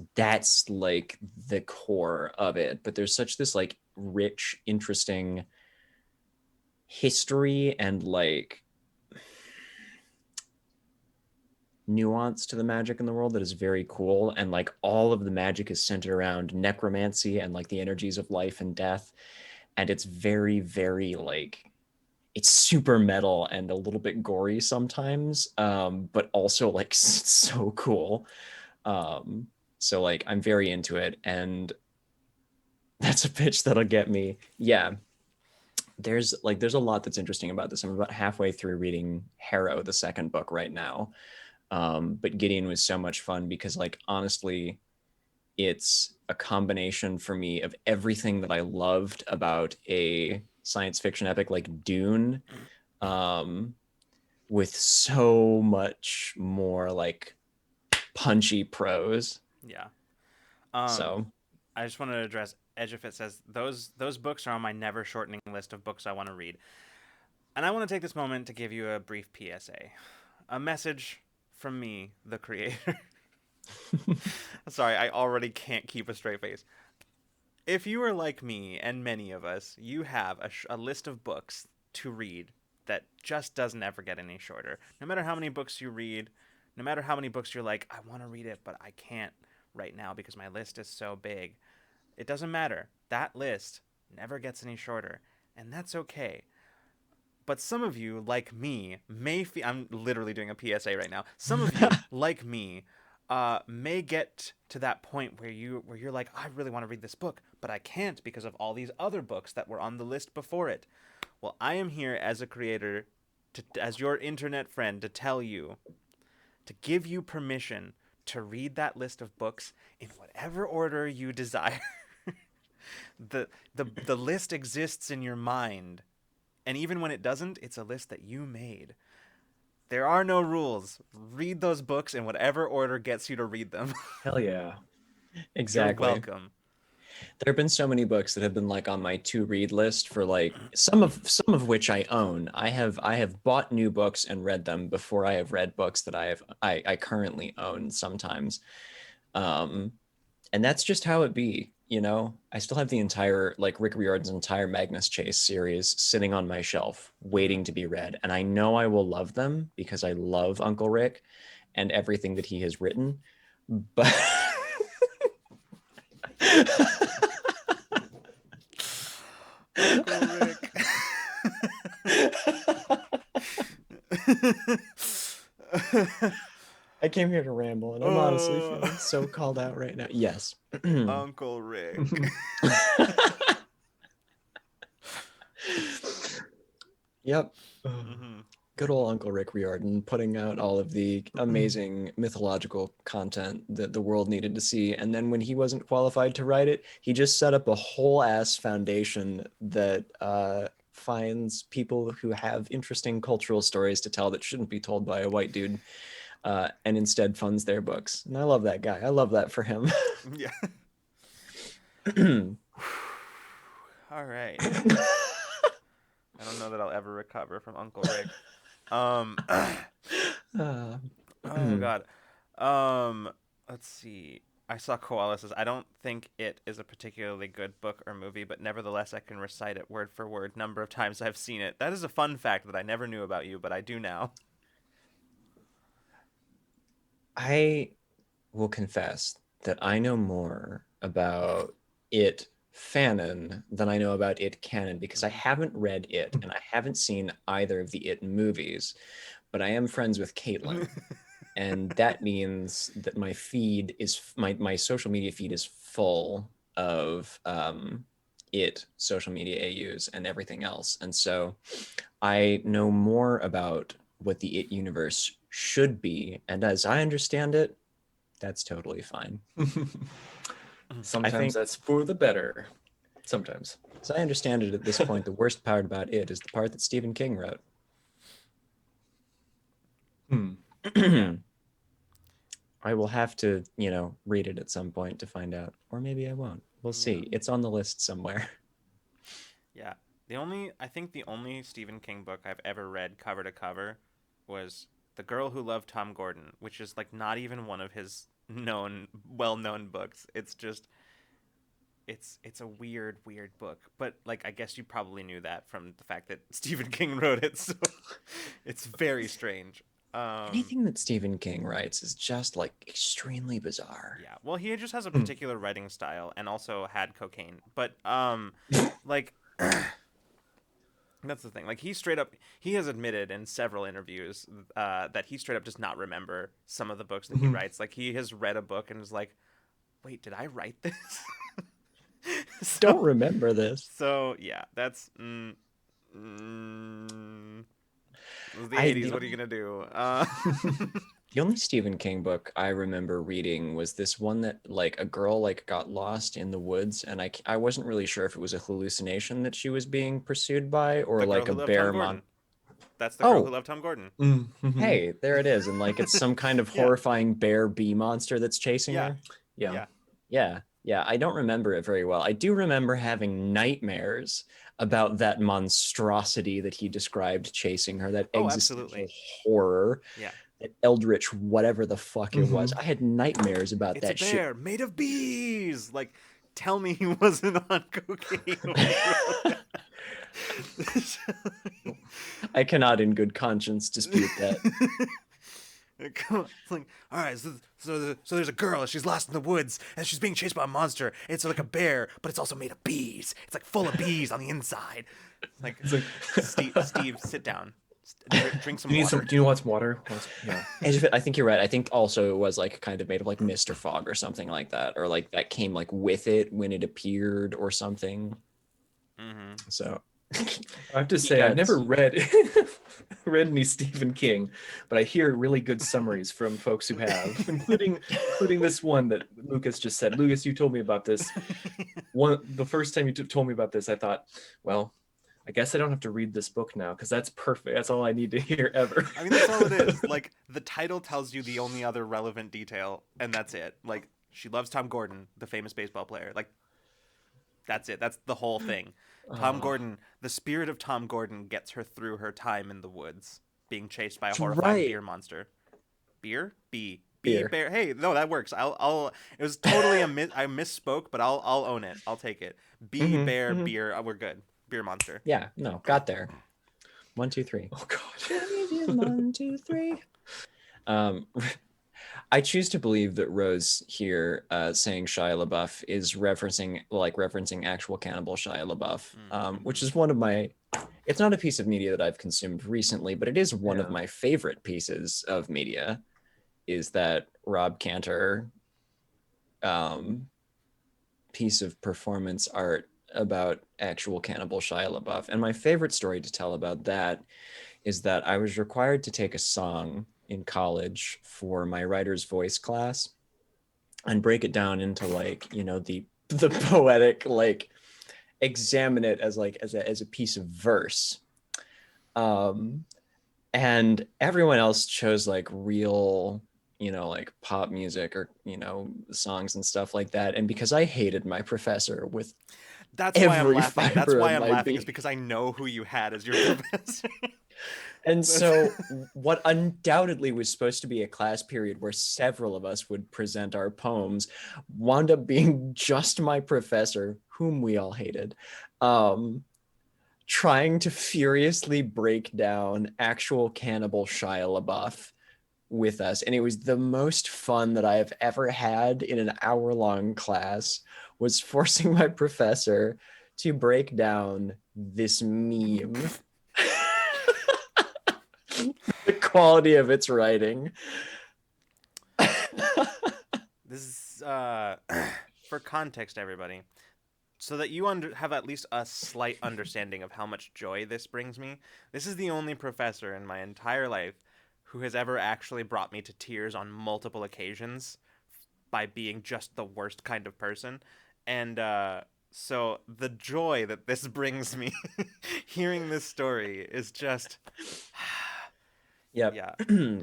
like the core of it. But there's such this like rich, interesting history and like nuance to the magic in the world that is very cool. And like all of the magic is centered around necromancy and like the energies of life and death. And it's very, very like it's super metal and a little bit gory sometimes, but also like so cool. So like I'm very into it, and that's a pitch that'll get me. Yeah, there's a lot that's interesting about this. I'm about halfway through reading Harrow, the second book, right now. But Gideon was so much fun because like honestly, it's a combination for me of everything that I loved about a science fiction epic like Dune, with so much more like punchy prose.
Yeah.
So
I just wanted to address Edgefit says those books are on my never shortening list of books I want to read. And I want to take this moment to give you a brief PSA. A message from me, the creator. Sorry, I already can't keep a straight face. If you are like me and many of us, you have a list of books to read that just doesn't ever get any shorter. No matter how many books you read, no matter how many books you're like, I want to read it, but I can't right now because my list is so big. It doesn't matter. That list never gets any shorter, and that's okay. But some of you, like me, may feel... I'm literally doing a PSA right now. Some of you, like me, may get to that point where you're like, I really want to read this book, but I can't because of all these other books that were on the list before it. Well, I am here as a creator, as your internet friend, to tell you, to give you permission to read that list of books in whatever order you desire. The list exists in your mind, and even when it doesn't, it's a list that you made. There are no rules. Read those books in whatever order gets you to read them.
Hell yeah.
exactly.
You're welcome.
There have been so many books that have been like on my to read list for like some of which I own. I have bought new books and read them before I have read books that I currently own sometimes. And that's just how it be, you know. I still have the entire like Rick Riordan's entire Magnus Chase series sitting on my shelf waiting to be read, and I know I will love them because I love Uncle Rick and everything that he has written. But
Uncle Rick.
I came here to ramble, and I'm honestly feeling so called out right now. Yes.
Uncle Rick.
Yep.
Mm-hmm.
Good old Uncle Rick Riordan putting out all of the amazing mythological content that the world needed to see. And then when he wasn't qualified to write it, he just set up a whole ass foundation that finds people who have interesting cultural stories to tell that shouldn't be told by a white dude, and instead funds their books. And I love that guy. I love that for him.
Yeah. All right. I don't know that I'll ever recover from Uncle Rick. Oh God. Let's see. I saw Koalas says, I don't think it is a particularly good book or movie, but nevertheless I can recite it word for word number of times I've seen it. That is a fun fact that I never knew about you, but I do now.
I will confess that I know more about it fanon than I know about it canon, because I haven't read it and I haven't seen either of the it movies, but I am friends with Caitlin. and that means that my feed is my social media feed is full of social media AUs and everything else. And so I know more about what the it universe should be, and as I understand it, that's totally fine.
Sometimes that's for the better. Sometimes.
As I understand it at this point, the worst part about it is the part that Stephen King wrote.
Yeah.
I will have to, read it at some point to find out. Or maybe I won't. We'll see. It's on the list somewhere.
Yeah. I think the only Stephen King book I've ever read cover to cover was The Girl Who Loved Tom Gordon, which is like not even one of his well-known books. It's just it's a weird book, but like I guess you probably knew that from the fact that Stephen King wrote it, so it's very strange.
Anything that Stephen King writes is just like extremely bizarre.
Yeah, well, he just has a particular writing style and also had cocaine, but like that's the thing. Like he has admitted in several interviews that he straight up does not remember some of the books that he writes. Like he has read a book and is like, wait, did I write this?
Don't remember this.
So yeah, that's the 80s. What are you gonna do?
The only Stephen King book I remember reading was this one that like a girl like got lost in the woods, and I wasn't really sure if it was a hallucination that she was being pursued by or like a bear mon.
That's The Girl Who Loved Tom Gordon.
Hey, there it is, and like it's some kind of horrifying bear bee monster that's chasing her. Yeah, I don't remember it very well. I do remember having nightmares about that monstrosity that he described chasing her, that existential horror.
Yeah.
That eldritch, whatever the fuck it was. I had nightmares about that shit.
It's a bear made of bees. Like, tell me he wasn't on cocaine.
I cannot in good conscience dispute that.
It's like, all right, so there's a girl, she's lost in the woods, and she's being chased by a monster. It's like a bear, but it's also made of bees. It's like full of bees on the inside. Like, Steve, sit down. Drink some water.
Do you want some water? Yeah.
I think you're right. I think also it was like kind of made of like mist or fog or something like that, or like that came like with it when it appeared or something. So
I have to say, I've never read any Stephen King, but I hear really good summaries from folks who have, including this one that Lucas just said. Lucas, you told me about this. The first time you told me about this, I thought, well, I guess I don't have to read this book now because that's perfect. That's all I need to hear ever.
I mean, that's all it is. Like, the title tells you the only other relevant detail, and that's it. Like, she loves Tom Gordon, the famous baseball player. Like, that's it. That's the whole thing. Tom Gordon, the spirit of Tom Gordon gets her through her time in the woods, being chased by a horrifying beer monster. Beer? Beer. Bear. Hey, no, that works. I'll. It was totally I misspoke, but I'll own it. I'll take it. Bear, beer. We're good. Beer monster.
Yeah, no, got there. 1, 2, 3.
Oh God.
1, 2, 3. I choose to believe that Rose here saying Shia LaBeouf is referencing actual Cannibal Shia LaBeouf, which is one of my. It's not a piece of media that I've consumed recently, but it is one of my favorite pieces of media. Is that Rob Cantor piece of performance art about actual Cannibal Shia LaBeouf. And my favorite story to tell about that is that I was required to take a song in college for my writer's voice class and break it down into like, the poetic, like examine it as like as a piece of verse. And everyone else chose like real, like pop music or, songs and stuff like that. And because I hated my professor with
That's why I'm laughing. That's why I'm laughing is because I know who you had as your professor.
And so what undoubtedly was supposed to be a class period where several of us would present our poems wound up being just my professor, whom we all hated, trying to furiously break down actual Cannibal Shia LaBeouf with us. And it was the most fun that I have ever had in an hour-long class, was forcing my professor to break down this meme. The quality of its writing.
This is for context, everybody, so that you have at least a slight understanding of how much joy this brings me. This is the only professor in my entire life who has ever actually brought me to tears on multiple occasions by being just the worst kind of person. And so the joy that this brings me hearing this story is just
Yep.
yeah.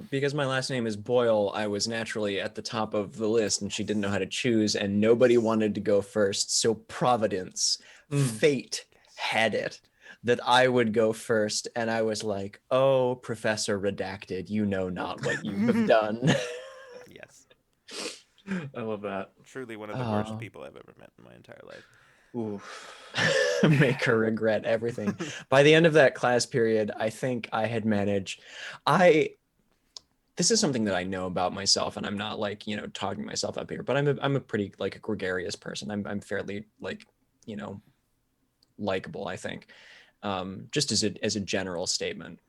Because my last name is Boyle, I was naturally at the top of the list and she didn't know how to choose and nobody wanted to go first. So Providence, fate had it that I would go first. And I was like, oh, Professor Redacted, you know not what you have done.
Yes.
I love that.
Truly one of the worst people I've ever met in my entire life.
Oof.
Make her regret everything. By the end of that class period, I think I had managed. This is something that I know about myself, and I'm not like, talking myself up here, but I'm a pretty like a gregarious person. I'm fairly like, likable, I think. Just as a general statement.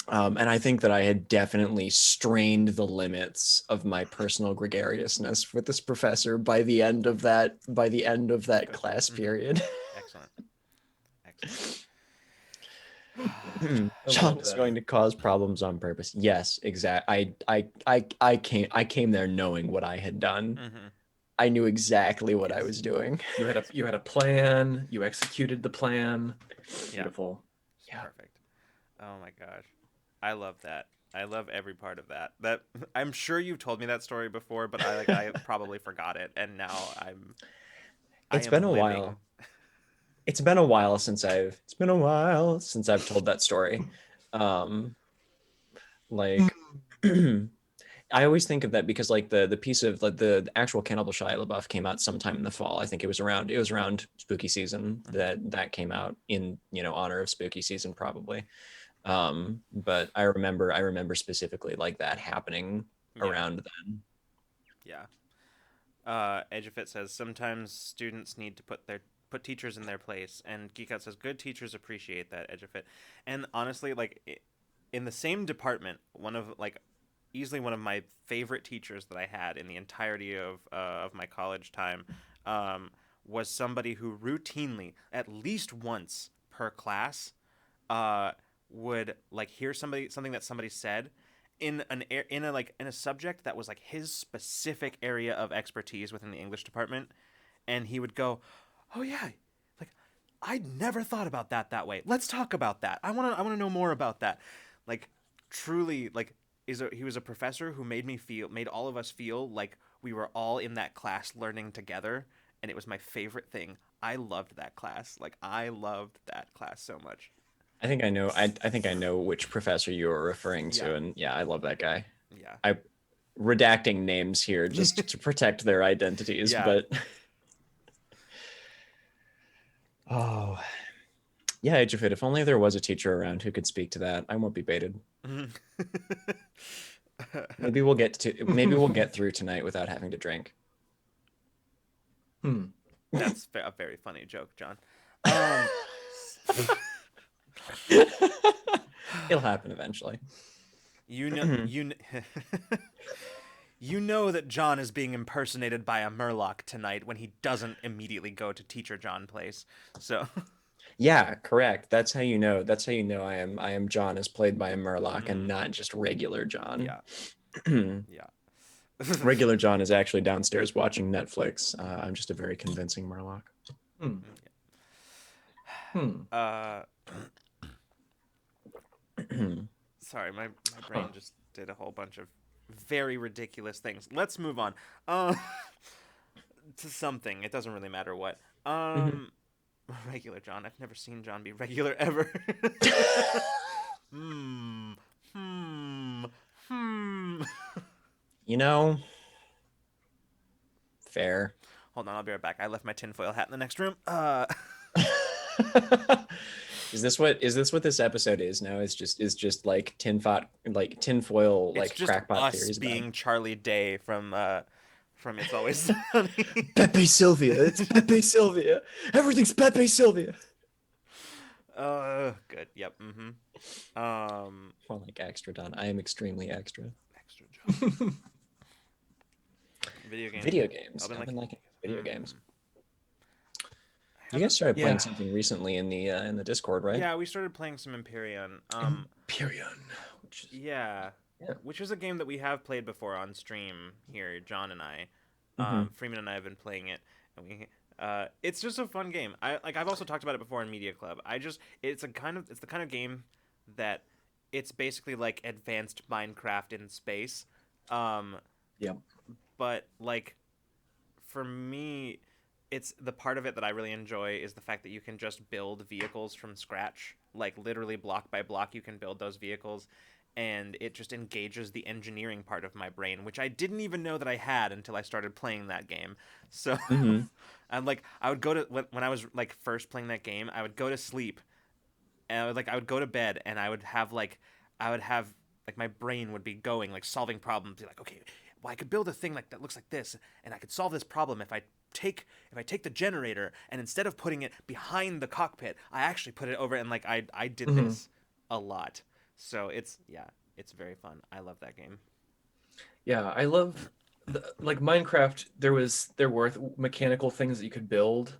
And I think that I had definitely strained the limits of my personal gregariousness with this professor by the end of that class period.
Excellent.
Sean is going to cause problems on purpose. Yes, exactly. I came there knowing what I had done.
Mm-hmm.
I knew exactly what I was doing.
You had a plan. You executed the plan.
Yeah.
Beautiful.
Yeah. Perfect. Oh my gosh, I love that. I love every part of that. That I'm sure you've told me that story before, but I probably forgot it, and now
It's been a while. It's been a while since I've told that story. Like I always think of that because like the piece of like the actual Cannibal Shia LaBeouf came out sometime in the fall. I think it was around spooky season that came out in honor of spooky season probably. But I remember specifically like that happening around then.
Yeah. Edgefit says sometimes students need to put teachers in their place, and Geek Out says good teachers appreciate that, Edgefit. And honestly, like in the same department, easily one of my favorite teachers that I had in the entirety of my college time was somebody who routinely, at least once per class, would like hear something that somebody said in a subject that was like his specific area of expertise within the English department, and he would go, "Oh yeah, like I never thought about that way. Let's talk about that. I want to know more about that." Like truly, like he was a professor who made all of us feel like we were all in that class learning together, and it was my favorite thing. I loved that class. Like I loved that class so much.
I think I know. I think I know which professor you were referring to, and yeah, I love that guy.
Yeah.
I redacting names here just to protect their identities, but oh, yeah, Ejafit, if only there was a teacher around who could speak to that. I won't be baited. Maybe we'll get through tonight without having to drink.
That's a very funny joke, John.
It'll happen eventually.
You know that John is being impersonated by a Murloc tonight when he doesn't immediately go to Teacher John place. So
yeah, correct. That's how you know. I am John as played by a Murloc and not just regular John.
Yeah. Yeah.
Regular John is actually downstairs watching Netflix. I'm just a very convincing Murloc.
Sorry, my brain just did a whole bunch of very ridiculous things. Let's move on to something. It doesn't really matter what. Regular John. I've never seen John be regular ever.
Fair.
Hold on, I'll be right back. I left my tinfoil hat in the next room.
Is this what this episode is now? Is just like tinfoil like
it's just
crackpot
us
theories
being
about
Charlie Day from It's Always Sunny.
Pepe Sylvia. It's Pepe Sylvia. Everything's Pepe Sylvia.
Good. Yep.
More like extra Don. I am extremely extra.
Extra John. Video games.
Video games.
I've been
I've been liking video games. You
haven't-
guys started playing
Yeah.
something recently in the Discord, right?
Yeah, we started playing some Empyrean.
Empyrean. Which is,
Yeah.
Yeah.
Which is a game that we have played before on stream here, John and I.
Mhm.
Freeman and I have been playing it, and it's just a fun game. I've also talked about it before in Media Club. It's the kind of game that it's basically like advanced Minecraft in space.
Yep.
But like for me, it's the part of it that I really enjoy is the fact that you can just build vehicles from scratch, like literally block by block you can build those vehicles, and it just engages the engineering part of my brain, which I didn't even know that I had until I started playing that game. So
Mhm.
and like I would go to when I was like first playing that game, I would go to sleep and I would go to bed and I would have like my brain would be going like solving problems, be like, okay, well I could build a thing like that looks like this, and I could solve this problem if I take the generator and instead of putting it behind the cockpit, I actually put it over, and like I did
Mhm.
this a lot. So it's very fun. I love that game.
Yeah, I love like Minecraft. There were mechanical things that you could build,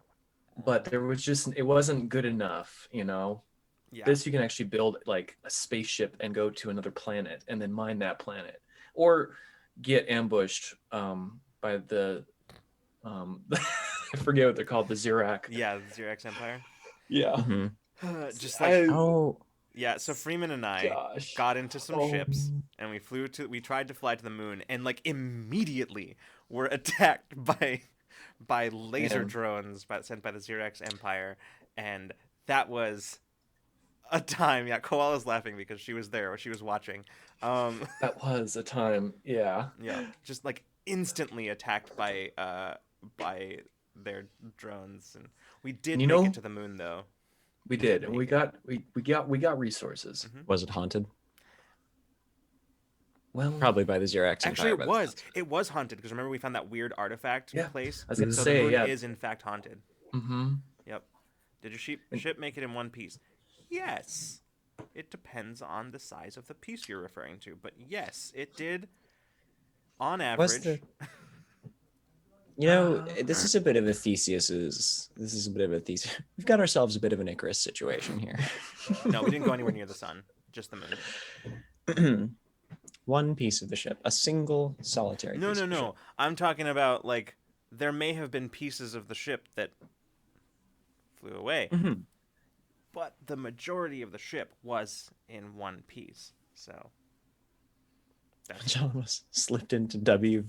but it wasn't good enough, you know.
Yeah.
This you can actually build like a spaceship and go to another planet and then mine that planet, or get ambushed by the I forget what they're called, the Xerac.
Yeah, the Xerox Empire.
Yeah.
Mhm.
Just like
Oh,
yeah, so Freeman and I
Gosh.
got into some
Oh.
ships and we tried to fly to the moon, and like immediately were attacked by laser
Man.
drones sent by the Xerox Empire, and that was a time. Yeah, Koala's laughing because she was there or she was watching.
That was a time. Yeah.
Yeah, just like instantly attacked by their drones, and we did
And you
make
know-
it to the moon though.
We did, and
make
we got resources.
Mhm.
was it haunted?
Well,
Probably by the Xerox
Actually,
Empire.
it was haunted because remember we found that weird artifact
Yeah,
place.
I was gonna
So
say,
the moon
yeah.
is in fact haunted.
Mm-hmm.
Yep. Did your ship make it in one piece? Yes. It depends on the size of the piece you're referring to, but yes, it did. On
Was
average.
You know, this is a bit of a Theseus's. This is a bit of a Theseus. We've got ourselves a bit of an Icarus situation here.
No, we didn't go anywhere near the sun. Just the moon.
One piece of the ship, a single solitary.
No,
piece
no,
of the
no.
ship.
I'm talking about like there may have been pieces of the ship that flew away,
Mhm.
but the majority of the ship was in one piece. So that's
John was slipped into W.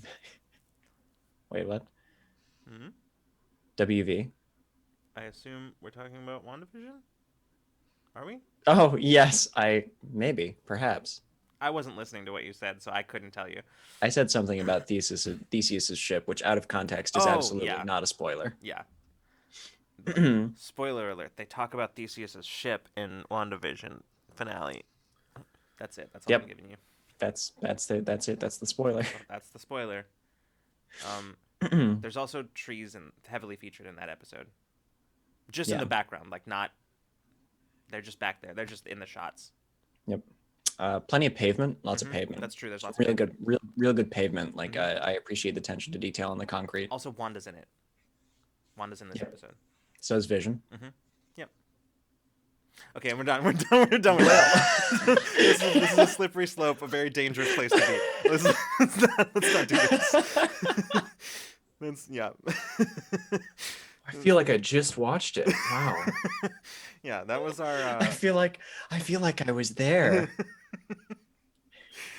Wait, what?
Mhm.
WV.
I assume we're talking about WandaVision? Are we?
Oh yes, perhaps.
I wasn't listening to what you said, so I couldn't tell you.
I said something about Theseus's ship, which out of context is
Oh,
absolutely
yeah.
not a spoiler.
Yeah. Spoiler alert. They talk about Theseus's ship in WandaVision finale. That's it. That's all
Yep.
I'm giving you.
That's it. That's the spoiler.
That's the spoiler. There's also trees heavily featured in that episode. Just in
Yeah.
the background, like not. They're just back there. They're just in the shots.
Yep. Plenty of pavement. Lots of
Mhm.
pavement.
That's true. There's lots
Really
of
good, real good pavement. Like
Mhm.
I appreciate the attention to detail on the concrete.
Also, Wanda's in it. Wanda's in this
Yep.
episode.
So is Vision.
Yep. Okay, we're done. We're done with that. This is a slippery slope, a very dangerous place to be. Let's not do this. Yeah.
I feel like I just watched it. Wow.
Yeah, that was our.
I feel like I was there.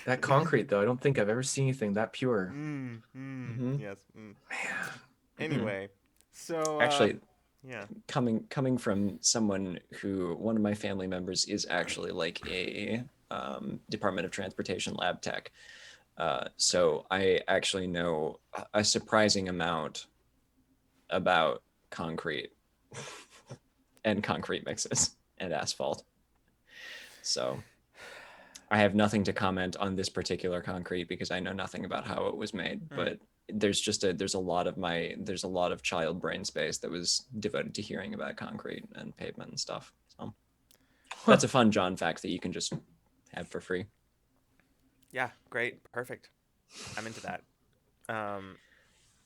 That concrete, though, I don't think I've ever seen anything that pure.
Mhm.
Yes.
Man.
Anyway, so
Actually,
yeah.
coming from someone who one of my family members is actually like a Department of Transportation lab tech. So I actually know a surprising amount about concrete and concrete mixes and asphalt. So I have nothing to comment on this particular concrete because I know nothing about how it was made, but there's a lot of child brain space that was devoted to hearing about concrete and pavement and stuff. So that's a fun John fact that you can just have for free.
Yeah, great. Perfect. I'm into that.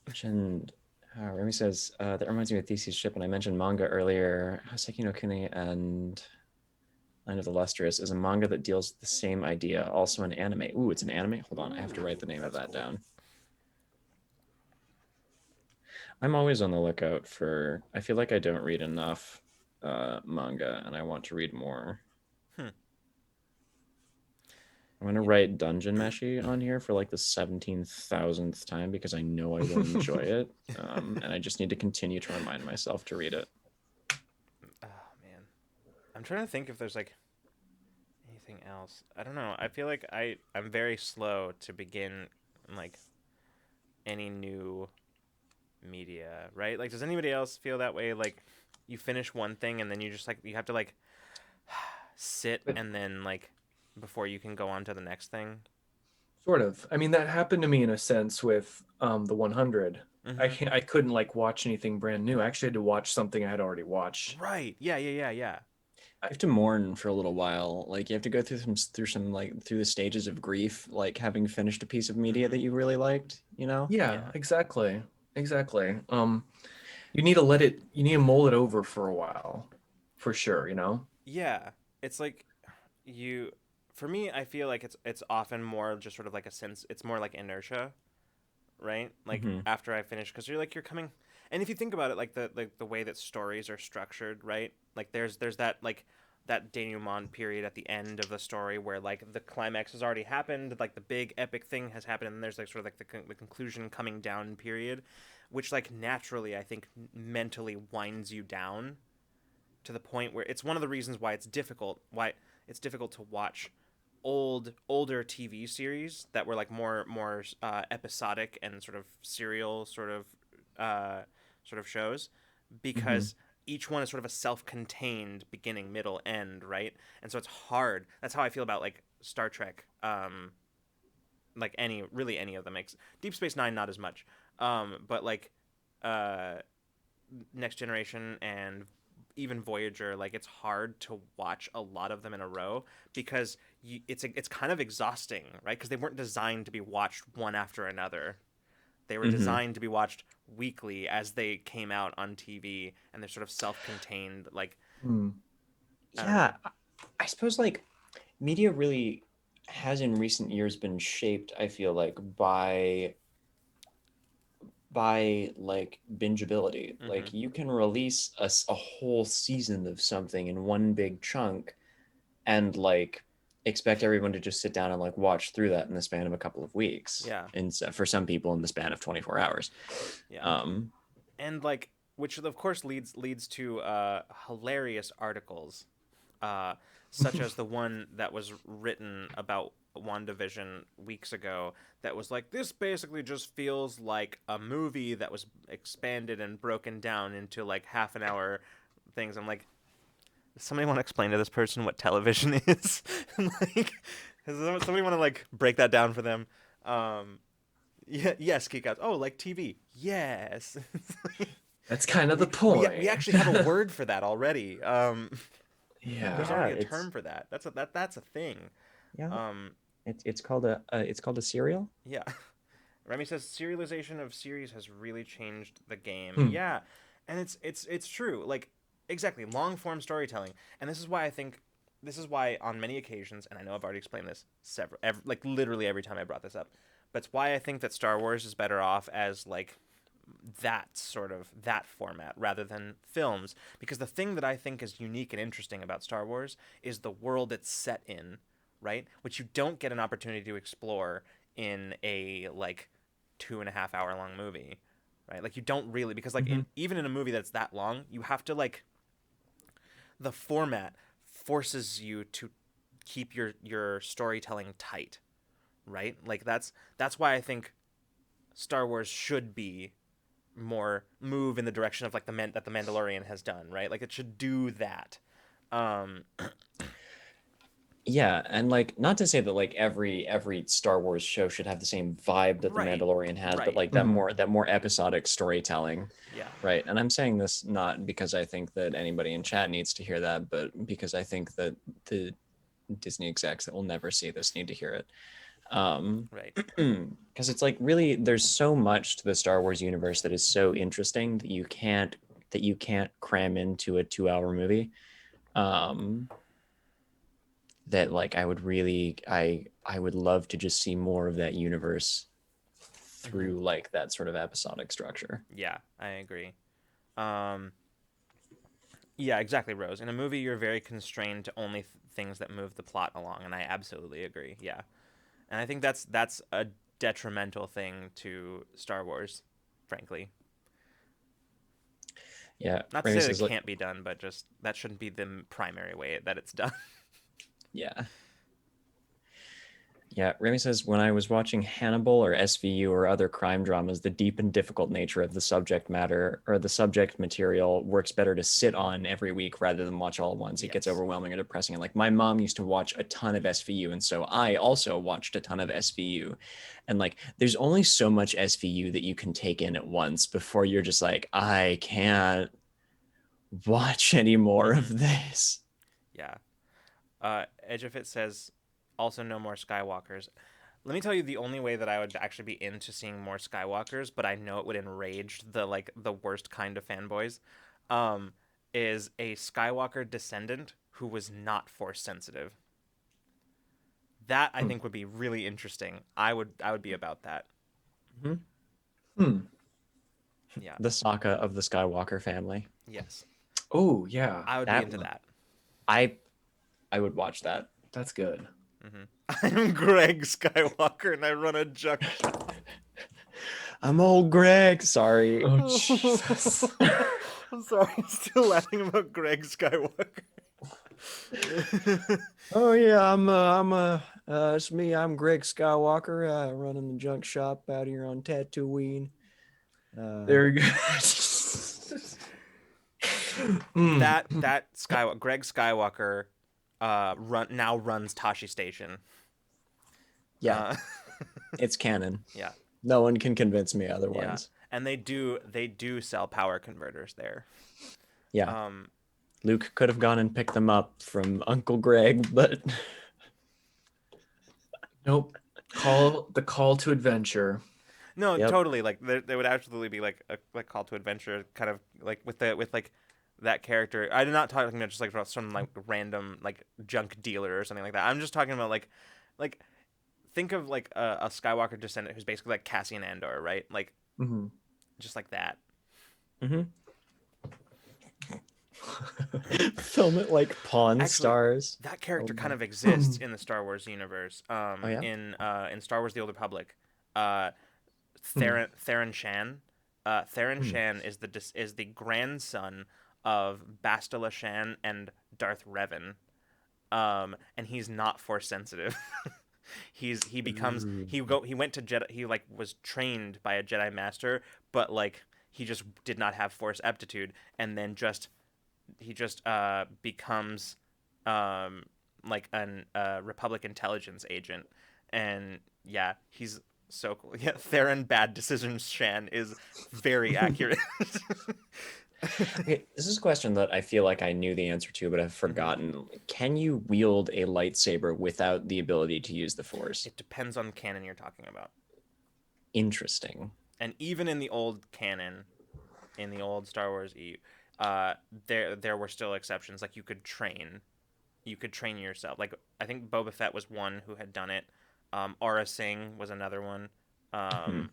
mentioned Remy says that reminds me of Theseus Ship, and I mentioned manga earlier. Hoseki no Kuni and Line of the Lustrous is a manga that deals with the same idea, also an anime. Ooh, it's an anime. Hold on, I have to write the name of that down. I'm always on the lookout for. I feel like I don't read enough manga, and I want to read more.
Hmm.
I'm gonna write Dungeon Meshi on here for like the 17,000th time because I know I will enjoy it, and I just need to continue to remind myself to read it.
Oh man, I'm trying to think if there's like anything else. I don't know. I feel like I'm very slow to begin like any new media, right? Like, does anybody else feel that way? Like, you finish one thing and then you just like you have to like sit
But
and then like before you can go on to the next thing.
sort of. I mean, that happened to me in a sense with the 100.
Mm-hmm.
I couldn't like watch anything brand new. I actually had to watch something I had already watched.
Right. Yeah. Yeah. Yeah. Yeah.
I have to mourn for a little while. Like you have to go through the stages of grief, like having finished a piece of media that
Mm-hmm.
you really liked. You know?
Yeah,
Yeah.
exactly. Exactly. You need to you need to mull it over for a while, for sure, you know?
Yeah. It's like you. For me, I feel like it's often more just sort of like a sense. It's more like inertia, right? Like
Mm-hmm.
after I finish, because you're coming, and if you think about it, like the way that stories are structured, right? Like there's that like that denouement period at the end of the story where like the climax has already happened, like the big epic thing has happened, and then there's like sort of like the conclusion coming down period, which like naturally I think mentally winds you down to the point where it's one of the reasons why it's difficult to watch older TV series that were like more episodic and sort of serial sort of shows
Mm-hmm.
because each one is sort of a self-contained beginning, middle, end, right? And so it's hard. That's how I feel about like Star Trek, like any of them. Makes Deep Space Nine not as much, but like uh, Next Generation and even Voyager, like it's hard to watch a lot of them in a row because it's kind of exhausting, right? Because they weren't designed to be watched one after another. They were
Mm-hmm.
designed to be watched weekly as they came out on TV, and they're sort of self-contained. Like
Hmm.
I don't know.
Yeah, I suppose like media really has in recent years been shaped, I feel like, by like bingeability.
Mm-hmm.
Like you can release a whole season of something in one big chunk and like expect everyone to just sit down and like watch through that in the span of a couple of weeks.
Yeah,
And for some people in the span of 24 hours.
yeah,
Um,
and like which of course leads to hilarious articles uh, such as the one that was written about WandaVision weeks ago that was like, this basically just feels like a movie that was expanded and broken down into like half an hour things. I'm like, does somebody want to explain to this person what television is? Like, does somebody want to like break that down for them? Um, yeah, yes, geek out. Oh, like TV. Yes.
That's kind of the
We
point.
actually have a word for that already. There's
Yeah.
yeah,
already a
it's
term for that. That's a thing.
yeah,
Um,
it's called a serial.
yeah. Remy says serialization of series has really changed the game.
Hmm.
Yeah, and it's true. Like exactly long form storytelling, and this is why on many occasions, and I know I've already explained this like literally every time I brought this up, but it's why I think that Star Wars is better off as like that format rather than films, because the thing that I think is unique and interesting about Star Wars is the world it's set in, right? Which you don't get an opportunity to explore in a like 2.5 hour long movie, right? Like you don't really, because like
Hmm.
even in a movie that's that long, you have to like the format forces you to keep your storytelling tight, right? Like that's why I think Star Wars should be more move in the direction of like that the Mandalorian has done, right? Like it should do that. Um,
Yeah, and like not to say that like every Star Wars show should have the same vibe that the
right,
Mandalorian has, but
right,
like
Hmm.
that more episodic storytelling,
yeah,
right? And I'm saying this not because I think that anybody in chat needs to hear that, but because I think that the Disney execs that will never see this need to hear it.
Right.
Because it's like really there's so much to the Star Wars universe that is so interesting that you can't cram into a 2 hour movie. Um, that like I would really I would love to just see more of that universe through like that sort of episodic structure.
Yeah, I agree. Um, yeah, exactly, Rose. In a movie, you're very constrained to only things that move the plot along, and I absolutely agree. Yeah, and I think that's a detrimental thing to Star Wars, frankly.
Yeah,
Not to
Remy
say that it
says like
can't be done, but just that shouldn't be the primary way that it's done.
yeah. Yeah, Remy says when I was watching Hannibal or SVU or other crime dramas, the deep and difficult nature of the subject matter or the subject material works better to sit on every week rather than watch all at once. It gets
Yes.
overwhelming or depressing. And like my mom used to watch a ton of SVU, and so I also watched a ton of SVU. And like there's only so much SVU that you can take in at once before you're just like, I can't watch any more of this.
Yeah. Edge of It says also no more Skywalkers. Let me tell you the only way that I would actually be into seeing more Skywalkers, but I know it would enrage the worst kind of fanboys, um, is a Skywalker descendant who was not force sensitive. That I think would be really interesting. I would be about that.
Mhm.
Hmm.
Yeah.
The Sokka of the Skywalker family.
Yes.
Oh yeah,
I would be
That
into that.
I I would watch that.
that's good.
I'm Greg Skywalker and I run a junk shop.
I'm old Greg. Sorry.
Oh Jesus.
I'm sorry, I'm still laughing about Greg Skywalker.
Oh yeah, it's me. I'm Greg Skywalker, running the junk shop out here on Tatooine.
There you go. Mm.
That Greg Skywalker now runs Tashi Station.
Yeah,
Uh,
it's canon.
yeah,
No one can convince me
yeah,
otherwise.
and they do sell power converters there.
Yeah,
Um,
Luke could have gone and picked them up from Uncle Greg, but
Nope. The call to adventure.
no,
yep.
totally. Like there would absolutely be like a like call to adventure, kind of like with like that character. I'm not talking about just like about some like random like junk dealer or something like that. I'm just talking about like think of like a Skywalker descendant who's basically like Cassian Andor, right? Like
Mm-hmm.
just like that.
Mm-hmm. Film it like Pawn
Actually,
Stars.
that character
Oh
kind
my-
of exists in the Star Wars universe.
Oh yeah.
In Star Wars: The Old Republic,
Hmm.
Theron Shan. Theron
Hmm.
Shan is the grandson of Bastila Shan and Darth Revan. And he's not force sensitive.
Ooh.
He went to Jedi. He like was trained by a Jedi master, but like he just did not have force aptitude, and then he just becomes like an Republic intelligence agent, and yeah, he's so cool. Yeah, Theron Bad Decisions Shan is very accurate.
Okay, this is a question that I feel like I knew the answer to, but I've forgotten. Can you wield a lightsaber without the ability to use the Force?
It depends on canon you're talking about,
Interesting.
and even in the old canon, in the old Star Wars EU, there were still exceptions. Like you could train yourself. Like I think Boba Fett was one who had done it. Aura Singh was another one.
Hmm.
Um,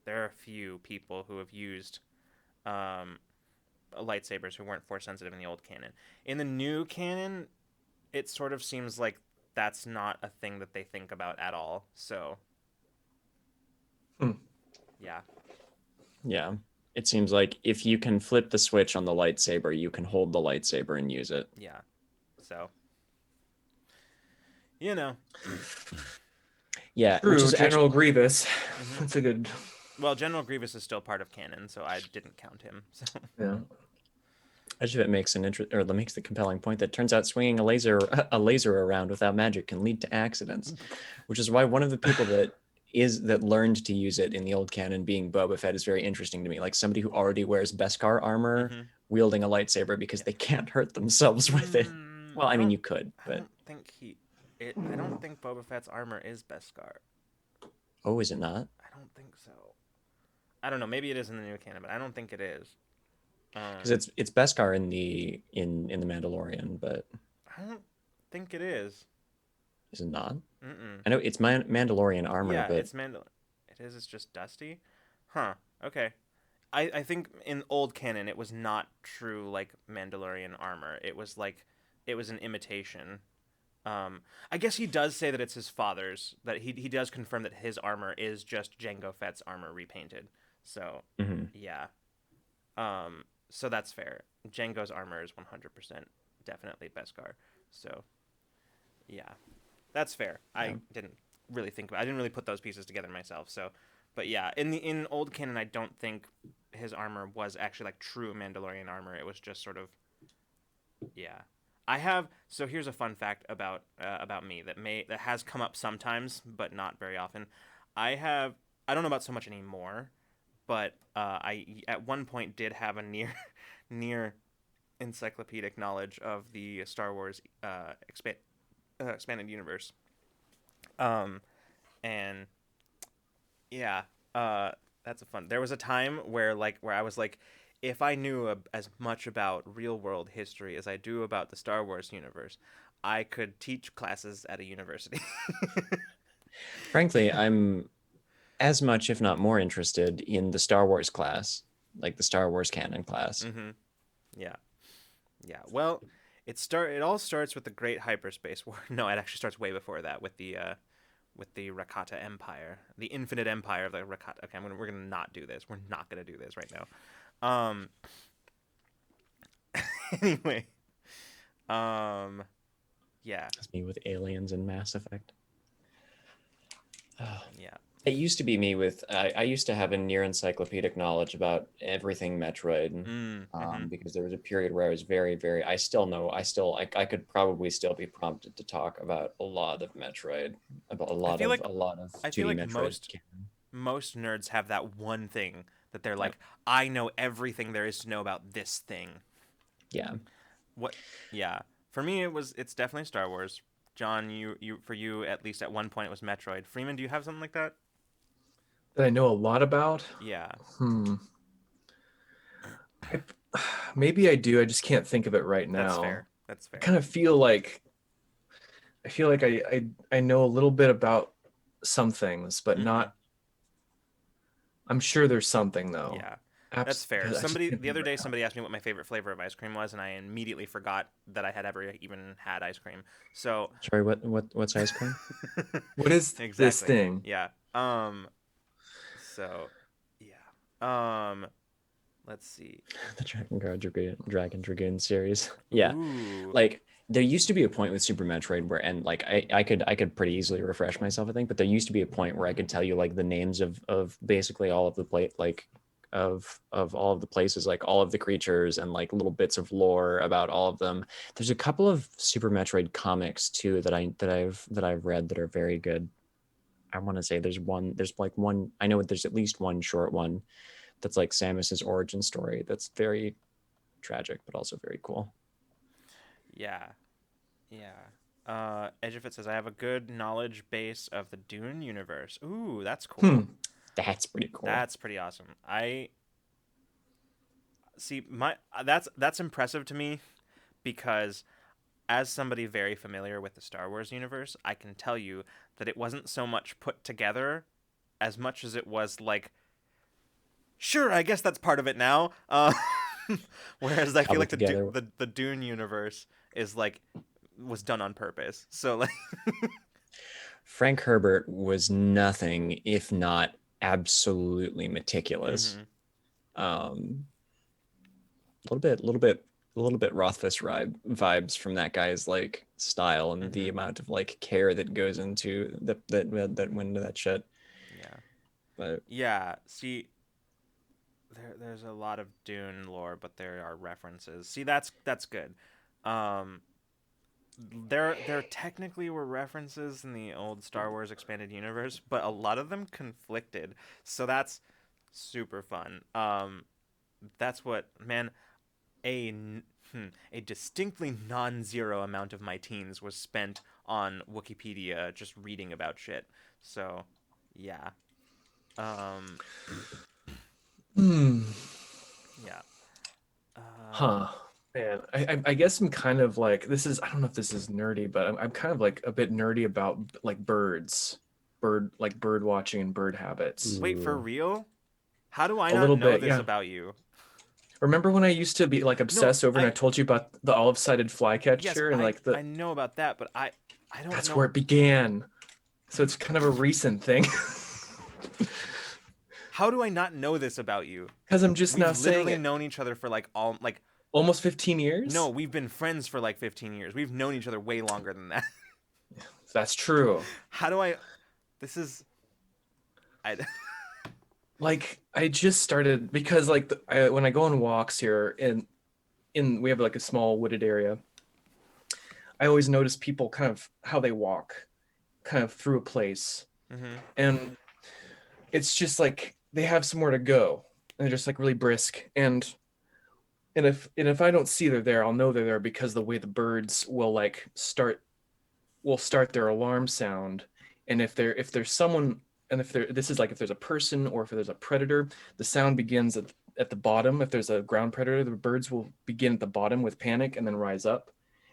there are a few people who have used um, lightsabers who weren't force sensitive in the old canon. In the new canon, it sort of seems like that's not a thing that they think about at all. So,
Hmm.
yeah.
Yeah. It seems like if you can flip the switch on the lightsaber, you can hold the lightsaber and use it.
Yeah. So, you know.
Yeah, which
True,
is
General
actually
Grievous.
Mhm.
That's a good.
Well, General Grievous is still part of canon, so I didn't count him. So,
Yeah.
actually that makes that makes the compelling point that turns out swinging a laser around without magic can lead to accidents, which is why one of the people that learned to use it in the old canon being Boba Fett is very interesting to me. Like somebody who already wears Beskar armor
mhm.
wielding a lightsaber because they can't hurt themselves with it. Well, I
I
mean
don't.
you could,
I
but
don't think he. I don't think Boba Fett's armor is Beskar.
Oh, is it not?
I don't think so. I don't know. Maybe it is in the new canon, but I don't think it is.
Because it's Beskar in the Mandalorian, but
I don't think it is.
is it not?
Mm-mm.
I know it's Mandalorian armor,
Yeah,
but
it's Mandal. It is. It's just dusty. Huh. Okay. I think in old canon it was not true like Mandalorian armor. It was like it was an imitation. I guess he does say that it's his father's. That he does confirm that his armor is just Jango Fett's armor repainted. So
mhm.
yeah. So that's fair. Jango's armor is 100% definitely Beskar. So yeah, that's fair.
Yeah.
I didn't really think about. I didn't really put those pieces together myself. So, but yeah, in old canon, I don't think his armor was actually like true Mandalorian armor. It was just sort of yeah. I have so here's a fun fact about me that has come up sometimes, but not very often. I don't know about so much anymore, but I at one point did have a near encyclopedic knowledge of the Star Wars expanded universe. Um, and yeah, that's a fun. There was a time where I was like, if I knew as much about real world history as I do about the Star Wars universe, I could teach classes at a university.
Frankly, I'm as much, if not more, interested in the Star Wars class, like the Star Wars canon class.
Mm-hmm. Yeah, yeah. Well, it all starts with the Great Hyperspace War. No, it actually starts way before that with the Rakata Empire, the Infinite Empire of the Rakata. Okay, we're gonna not do this. We're not gonna do this right now. Anyway, um, yeah,
That's me with aliens and Mass Effect. Oh.
yeah.
It used to be me with I used to have a near encyclopedic knowledge about everything Metroid,
Mm-hmm.
because there was a period where I was very I still know I could probably still be prompted to talk about a lot of Metroid, about a lot of
I feel
2D
like
Metroid canon.
most nerds have that one thing that they're
Yep.
like, I know everything there is to know about this thing.
Yeah.
What? Yeah. For me, it's definitely Star Wars. John, you for you at least at one point it was Metroid. Freeman, do you have something like that?
That I know a lot about.
Yeah.
Hmm. I, maybe I do. I just can't think of it right
That's
now.
fair. That's
I
fair.
kind of feel like I know a little bit about some things, but
Mm-hmm.
not. I'm sure there's something though.
Yeah. That's fair.
I just
Somebody
can't
the
think
other
right
day
now.
somebody asked me what my favorite flavor of ice cream was, and I immediately forgot that I had ever even had ice cream. So
Sorry, what's ice cream?
What is this
exactly.
thing?
Yeah. So yeah. Let's see.
The Dragon Dragoon series. Yeah.
Ooh.
Like there used to be a point with Super Metroid where and like I could pretty easily refresh myself, I think, but there used to be a point where I could tell you like the names of basically all of the of all of the places, like all of the creatures and like little bits of lore about all of them. There's a couple of Super Metroid comics too that I've read that are very good. I want to say there's like one, I know there's at least one short one that's like Samus's origin story that's very tragic but also very cool.
Yeah. Yeah. Edgefit says I have a good knowledge base of the Dune universe. Ooh, that's
Hmm.
cool.
That's pretty cool.
That's pretty awesome. I see my that's impressive to me because as somebody very familiar with the Star Wars universe, I can tell you that it wasn't so much put together as much as it was like, sure, I guess that's part of it now. Whereas I feel
Cobbled
like
together.
The Dune universe is like was done on purpose. So like,
Frank Herbert was nothing if not absolutely meticulous.
hmm
Um, a little bit Rothfuss vibes from that guy's like style and the
hmm
amount of like care that goes into that went into that shit.
yeah,
But
yeah. See, there's a lot of Dune lore, but there are references. See, that's good. Um, there technically were references in the old Star Wars expanded universe, but a lot of them conflicted. So that's super fun. That's what man. a distinctly non-zero amount of my teens was spent on Wikipedia just reading about shit. So, yeah. Um,
Hmm.
yeah.
Huh. Man, I guess I'm kind of like this is I don't know if this is nerdy, but I'm kind of like a bit nerdy about like bird watching and bird habits.
Wait, for
Ooh.
real? How do I
A
not
little
know
bit,
this
yeah.
about you?
Remember when I used to be like
No,
obsessed over and I told you about the olive-sided
yes,
flycatcher and like
I know about that, but I don't
that's
know.
where it began. So it's kind of a recent thing.
How do I not know this about you?
Because I'm just now
We've
saying
literally
it.
known each other for like
Almost 15 years?
no, we've been friends for like 15 years. We've known each other way longer than that.
That's true.
How do I this is I
Like I just started because like when I go on walks here in we have like a small wooded area. I always notice people kind of how they walk kind of through a place.
Mhm.
And it's just like they have somewhere to go. And they're just like really brisk. And if I don't see they're there, I'll know they're there because the way the birds will like start their alarm sound. And if there's someone and if there this is like if there's a person or if there's a predator, the sound begins at the bottom. If there's a ground predator, the birds will begin at the bottom with panic and then rise up.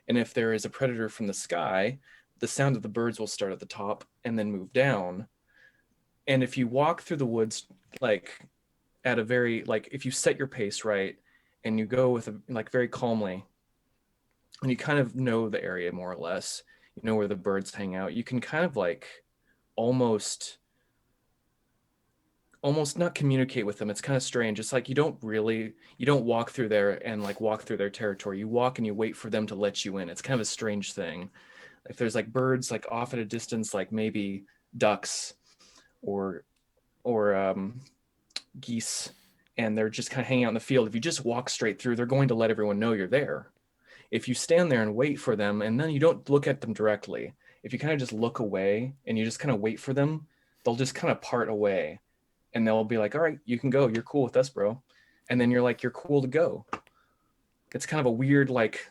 And if there is a predator from the sky, the sound of the birds will start at the top and then move down. And if you walk through the woods like at a very like if you set your pace right and you go with a, like very calmly and you kind of know the area more or less, you know where the birds hang out, you can kind of like almost not communicate with them. It's kind of strange. It's like you don't walk through there and like walk through their territory. You walk and you wait for them to let you in. It's kind of a strange thing. If there's like birds like off at a distance, like maybe ducks or or geese, and they're just kind of hanging out in the field, if you just walk straight through, they're going to let everyone know you're there. If you stand there and wait for them and then you don't look at them directly, if you kind of just look away and you just kind of wait for them, they'll just kind of part away and they'll be like, all right, you can go, you're cool with us, bro. And then you're like, you're cool to go. It's kind of a weird like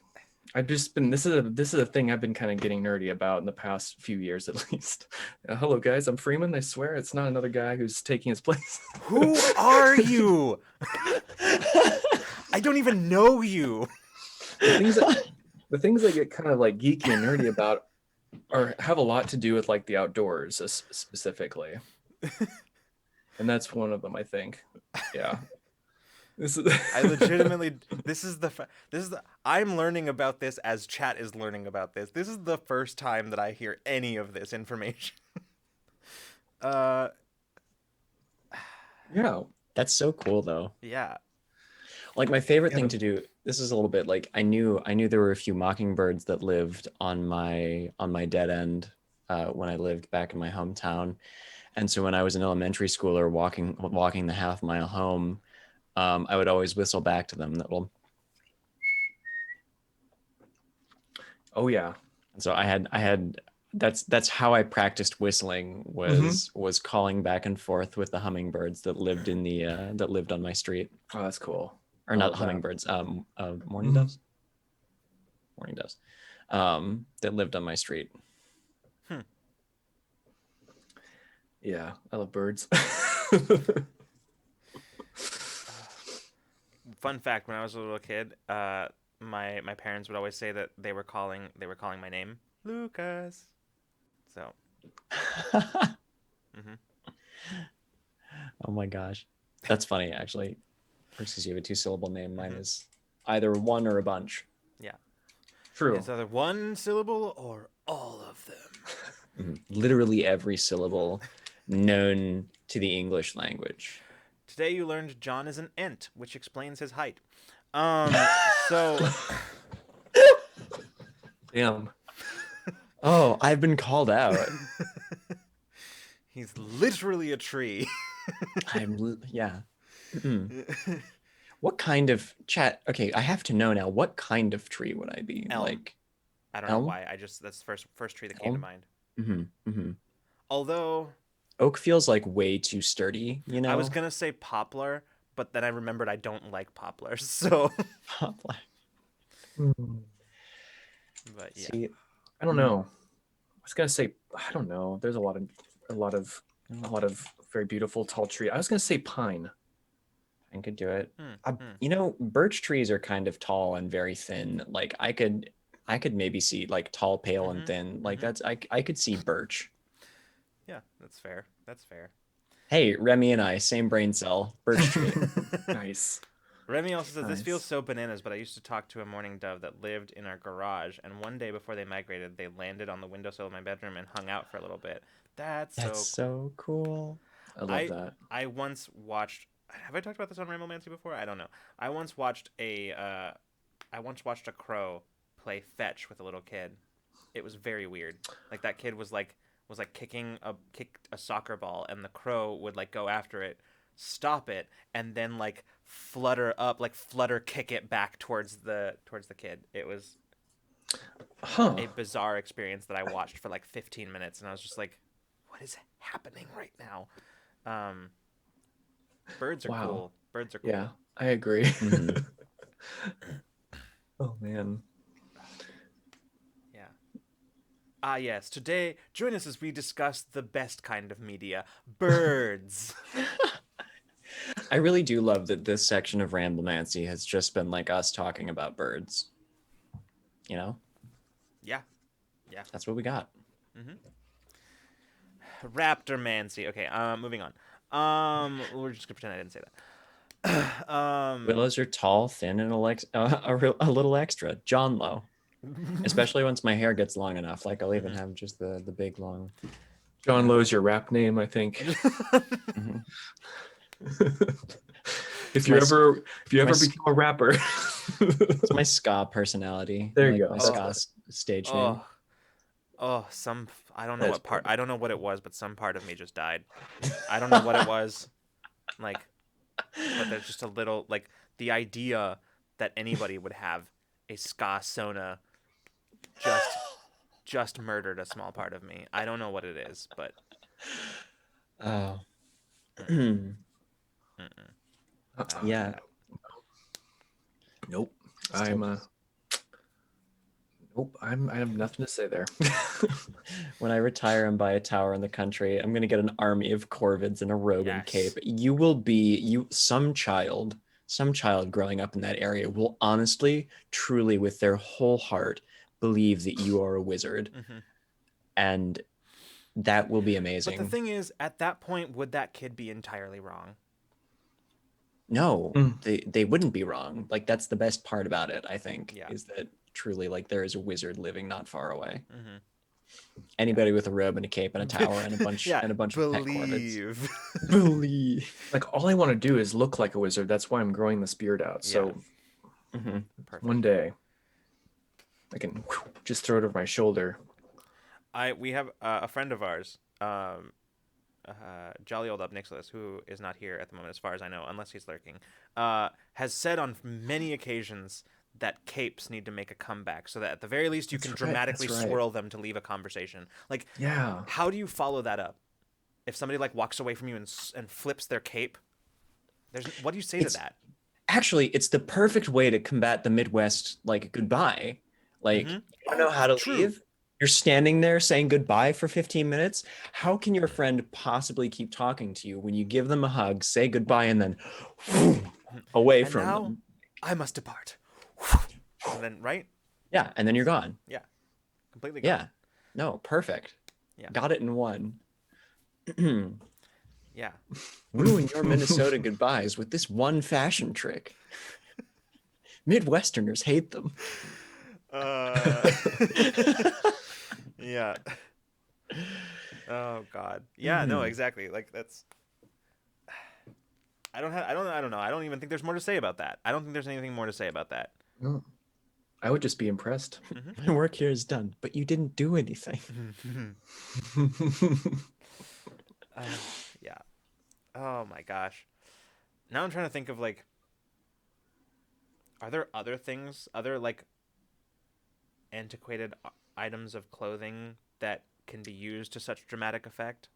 I've just been this is a thing I've been kind of getting nerdy about in the past few years at least. Hello guys, I'm Freeman. I swear it's not another guy who's taking his place.
Who are you? I don't even know you.
The things I get kind of like geeky and nerdy about are have a lot to do with like the outdoors specifically. And that's one of them, I think. Yeah. This is
I legitimately this is the I'm learning about this as chat is learning about this. This is the first time that I hear any of this information.
yeah.
That's so cool though.
Yeah.
Like my favorite
Yeah,
thing to do, this is a little bit like I knew there were a few mockingbirds that lived on my dead end when I lived back in my hometown. And so when I was in elementary school or walking the half mile home, I would always whistle back to them that will.
Oh yeah.
So I had that's how I practiced whistling was calling back and forth with the hummingbirds that lived in the that lived on my street.
Oh, that's cool.
Or
I
not
love that.
hummingbirds, morning doves. Morning doves. That lived on my street.
Yeah, I love birds.
Fun fact: when I was a little kid, my parents would always say that they were calling my name Lucas. So. Mhm.
Oh my gosh, that's funny actually. Versus you have a 2-syllable name. Mine is either one or a bunch.
Yeah.
True.
It's either one syllable or all of them.
Literally every syllable known to the English language.
Today you learned John is an ent, which explains his height. So
Damn.
Oh, I've been called out.
he's literally a tree.
Yeah. What kind of chat? Okay, I have to know now. What kind of tree would I be?
Elm.
Like
I don't
elm?
know why. That's the first tree that came to
Elm?
mind. Although
Oak feels like way too sturdy. You know.
I was gonna say poplar, but then I remembered I don't like poplars. So,
Poplar.
but yeah.
See,
I don't know. I was gonna say I don't know. There's a lot of very beautiful tall tree. I was gonna say pine.
I could do it.
Hmm, hmm.
You know, birch trees are kind of tall and very thin. Like I could maybe see like tall, pale, and
Mhm,
thin. Like
mhm.
that's I could see birch.
Yeah, that's fair. That's fair.
Hey, Remy and I, same brain cell. Birch tree.
Nice.
Remy also says, this feels
Nice.
so bananas, but I used to talk to a mourning dove that lived in our garage, and one day before they migrated, they landed on the windowsill of my bedroom and hung out for a little bit. That's
That's
so cool.
so cool.
I love
I
that.
I once watched. Have I talked about this on Ramblemancy before? I don't know. I once watched a crow play fetch with a little kid. It was very weird. Like that kid was like kicked a soccer ball, and the crow would like go after it, stop it, and then like flutter kick it back towards the kid. It was
Huh.
a bizarre experience that I watched for like 15 minutes, and I was just like, what is happening right now? Um, Birds are
Wow.
cool. Birds are cool.
Yeah, I agree.
Mhm.
Oh man.
Yeah. Ah, yes. Today, join us as we discuss the best kind of media, birds.
I really do love that this section of Ramblemancy has just been like us talking about birds. You know,
Yeah. Yeah.
that's what we got.
Raptormancy. Okay, moving on. We're just gonna pretend I didn't say that.
Willows are tall, thin, and a little extra. John Low. Especially once my hair gets long enough. Like I'll even have just the big long.
John Lowe's your rap name, I think.
Mhm.
if you
My-
ever
my-
become a rapper.
It's my ska personality.
There you
like
go.
My
That's
ska
better.
stage name.
I don't know
That's
what part. I don't know what it was, but some part of me just died. I don't know what it was. Like, but there's just a little like the idea that anybody would have a ska sona just murdered a small part of me. I don't know what it is, but
Oh.
mm-mm.
Yeah.
Nope.
Still-
Nope. I have nothing to say there.
When I retire and buy a tower in the country, I'm gonna get an army of corvids and a robe and
Yes.
cape. You will be some child growing up in that area will honestly, truly, with their whole heart, believe that you are a wizard,
Mm-hmm.
and that will be
But
amazing.
the thing is, at that point, would that kid be entirely wrong?
No,
Mm.
they wouldn't be wrong. Like that's the best part about it, I think,
Yeah.
is that truly like there is a wizard living not far away.
Mm-hmm.
Anybody with a robe and a cape and a tower and a bunch
Yeah,
of pet corvids.
believe.
Believe.
Like all I want to do is look like a wizard. That's why I'm growing this beard out. So
Mhm.
Perfect.
one day I can just throw it over my shoulder.
We have a friend of ours, jolly old up Nicholas, who is not here at the moment, as far as I know, unless he's lurking, has said on many occasions that capes need to make a comeback, so that at the very least you
That's
can
right,
dramatically
that's right.
swirl them to leave a conversation. Like,
Yeah.
how do you follow that up? If somebody like walks away from you and flips their cape, what do you say
It's-
to that?
Actually, it's the perfect way to combat the Midwest like goodbye. Like
Mhm.
you don't know how to
True.
leave. You're standing there saying goodbye for 15 minutes. How can your friend possibly keep talking to you when you give them a hug, say goodbye, and then away
And
from
now
them?
I must depart. And then right?
Yeah, and then you're gone.
Yeah. Completely gone.
Yeah. No, perfect.
Yeah.
Got it in one.
Yeah.
Ruin your Minnesota goodbyes with this one fashion trick. Midwesterners hate them.
Yeah. Oh God. Yeah. No.
Mhm.
Exactly. Like that's. I don't know. I don't even think there's more to say about that. I don't think there's anything more to say about that.
No, I would just be impressed.
My work here is done, but you didn't do anything.
Yeah. Oh my gosh. Now I'm trying to think of like. Are there other things, other like antiquated items of clothing that can be used to such dramatic effect?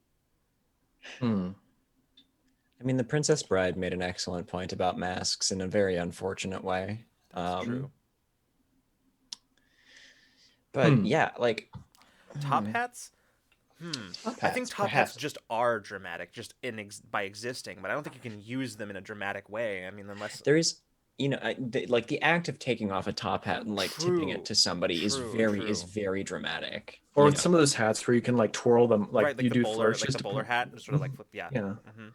I mean, the Princess Bride made an excellent point about masks in a very unfortunate way.
That's true.
But yeah, like
Top hats?
top
I think
hats,
top hats
perhaps.
just are dramatic, just by existing. But I don't think you can use them in a dramatic way. I mean, unless
There is, like the act of taking off a top hat and like tipping it
true,
to somebody is
true.
very dramatic.
Or
You
with
know,
some of those hats where you can like twirl them, like
Right,
you do
like
flourishes
the
to
bowler
put.
hat, just sort of like flip. Yeah.
Yeah.
hmm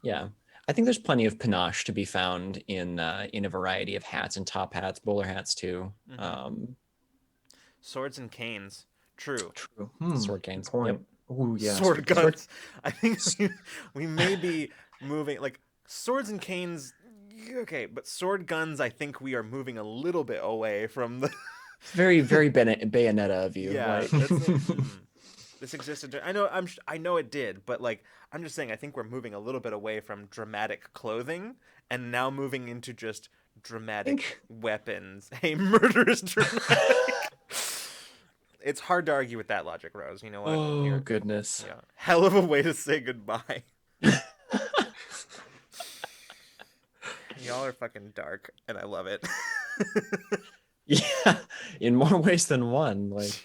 yeah. I think there's plenty of panache to be found in a variety of hats and top hats, bowler hats too.
Swords and canes. True.
True.
Sword
Good
canes. Yep.
point. Oh yeah.
Sword
Sword.
guns. I think we may be moving like swords and canes. Okay, but sword guns. I think we are moving a little bit away from the.
Very Bayonetta of you.
Yeah,
Like,
that's. This existed. I know. I know it did, but like I'm just saying. I think we're moving a little bit away from dramatic clothing and now moving into just dramatic weapons. Hey, murder is dramatic. It's hard to argue with that logic, Rose. You know what?
Oh goodness.
Yeah, hell of a way to say goodbye. Y'all are fucking dark, and I love it.
yeah, in more ways than one. Like,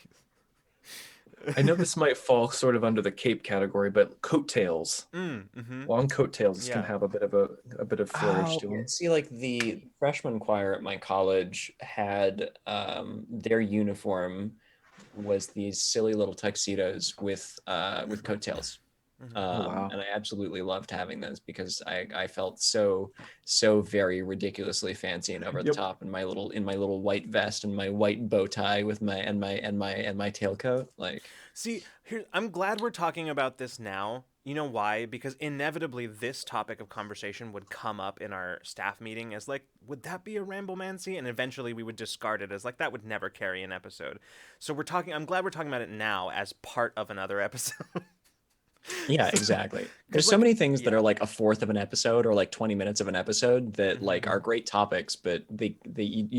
I know this might fall sort of under the cape category, but coattails. Long coattails can
Yeah.
have a bit of flourish to them.
see, like the freshman choir at my college had their uniform was these silly little tuxedos with coattails.
Oh wow.
And I absolutely loved having those because I felt so very ridiculously fancy and over the
Yep.
top in my little white vest and my white bow tie with my tailcoat. Like,
See, here I'm glad we're talking about this now. You know why? Because inevitably this topic of conversation would come up in our staff meeting as like, would that be a Ramblemancy? And eventually we would discard it as like that would never carry an episode. So I'm glad we're talking about it now as part of another episode.
yeah, exactly. There's so
like,
many things that
yeah.
are like a fourth of an episode or like 20 minutes of an episode that like are great topics, but they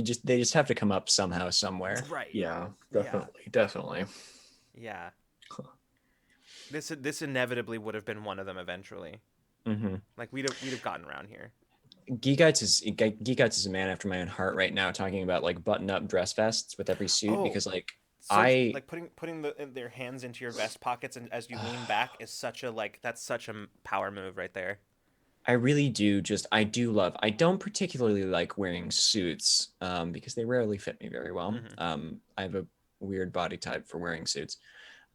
just have to come up somehow somewhere.
Right.
Yeah, definitely.
Yeah. This inevitably would have been one of them eventually. Like we'd have gotten around here.
Geekites is a man after my own heart right now, talking about like button-up dress vests with every suit because like
like putting their hands into your vest pockets and as you lean back is such a that's such a power move right there.
I really do I don't particularly like wearing suits because they rarely fit me very well. I have a weird body type for wearing suits,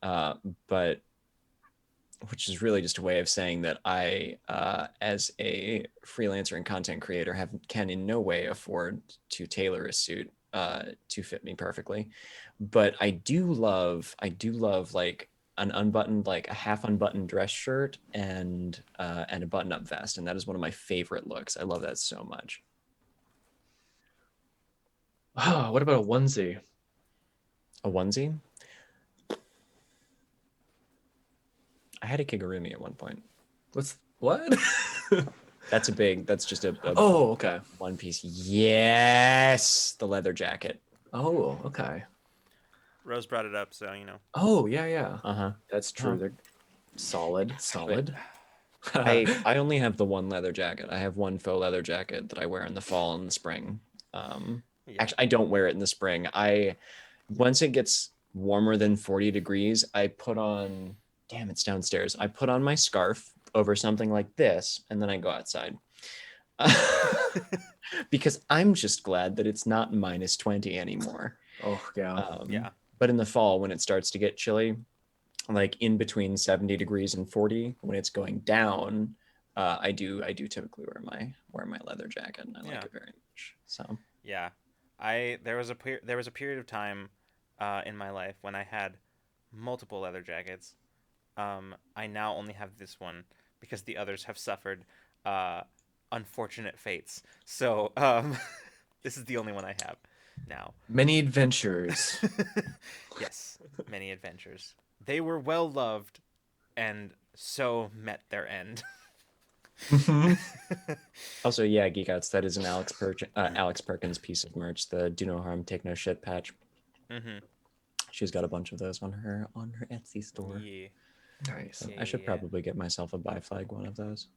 but which is really just a way of saying that I, as a freelancer and content creator, can in no way afford to tailor a suit to fit me perfectly. But I do love like an unbuttoned, like a half unbuttoned dress shirt and a button up vest, and that is one of my favorite looks. I love that so much.
What about a onesie?
A onesie. I had a kigurumi at one point.
What?
That's just a
Oh, okay.
one piece. Yes, the leather jacket.
Oh, okay.
Rose brought it up, so you know.
Oh, yeah.
Uh-huh.
That's true. They're solid.
I only have the one leather jacket. I have one faux leather jacket that I wear in the fall and the spring. Actually, I don't wear it in the spring. Once it gets warmer than 40 degrees, I put on, damn, it's downstairs. I put on my scarf over something like this, and then I go outside. Because I'm just glad that it's not minus 20 anymore.
Oh, yeah.
But in the fall, when it starts to get chilly, like in between 70 degrees and 40, when it's going down, I do typically wear my leather jacket, and I like it very much. So
yeah, there was a period of time in my life when I had multiple leather jackets. I now only have this one because the others have suffered unfortunate fates. So this is the only one I have now.
Many adventures.
Yes, many adventures. They were well loved and so met their end.
Also, yeah, Geek Outs, that is an Alex Perkins piece of merch, the Do No Harm, Take No Shit patch. She's got a bunch of those on her Etsy store.
Yeah.
Nice.
So I should probably get myself a buy flag one of those.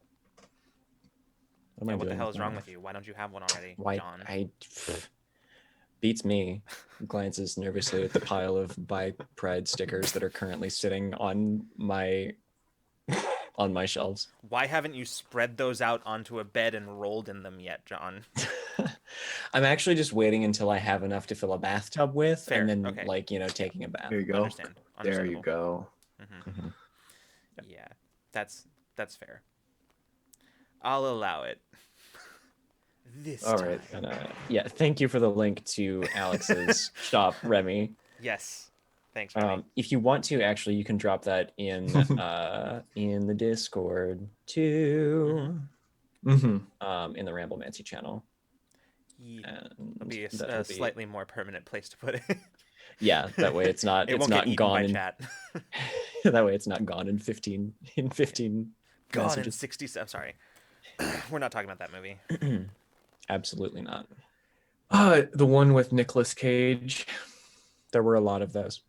What am I
What the
doing
hell
with
is
my
wrong
life?
with you? Why don't you have one already,
Why
John?
beats me. Glances nervously at the pile of Buy Pride stickers that are currently sitting on my shelves.
Why haven't you spread those out onto a bed and rolled in them yet, John?
I'm actually just waiting until I have enough to fill a bathtub with,
Fair.
and then
Okay.
taking a bath.
There you go.
Understand.
There you
Understandable.
go.
Mhm.
Yeah, that's fair. I'll allow it. This
All
time.
right.
And, yeah, thank you for the link to Alex's shop, Remy.
Yes. Thanks, Remy.
If you want to, actually, you can drop that in the Discord too.
Mm-hmm.
In the Ramblemancy channel.
Yeah.
And
It'll be
that'll
a slightly more permanent place to put it.
Yeah, that way it's not
It
it's
won't
not
get eaten
gone
by
in
chat.
that way it's not gone in 15
Gone in
messages.
60. I'm sorry. We're not talking about that movie.
Absolutely not.
The one with Nicolas Cage.
There were a lot of those.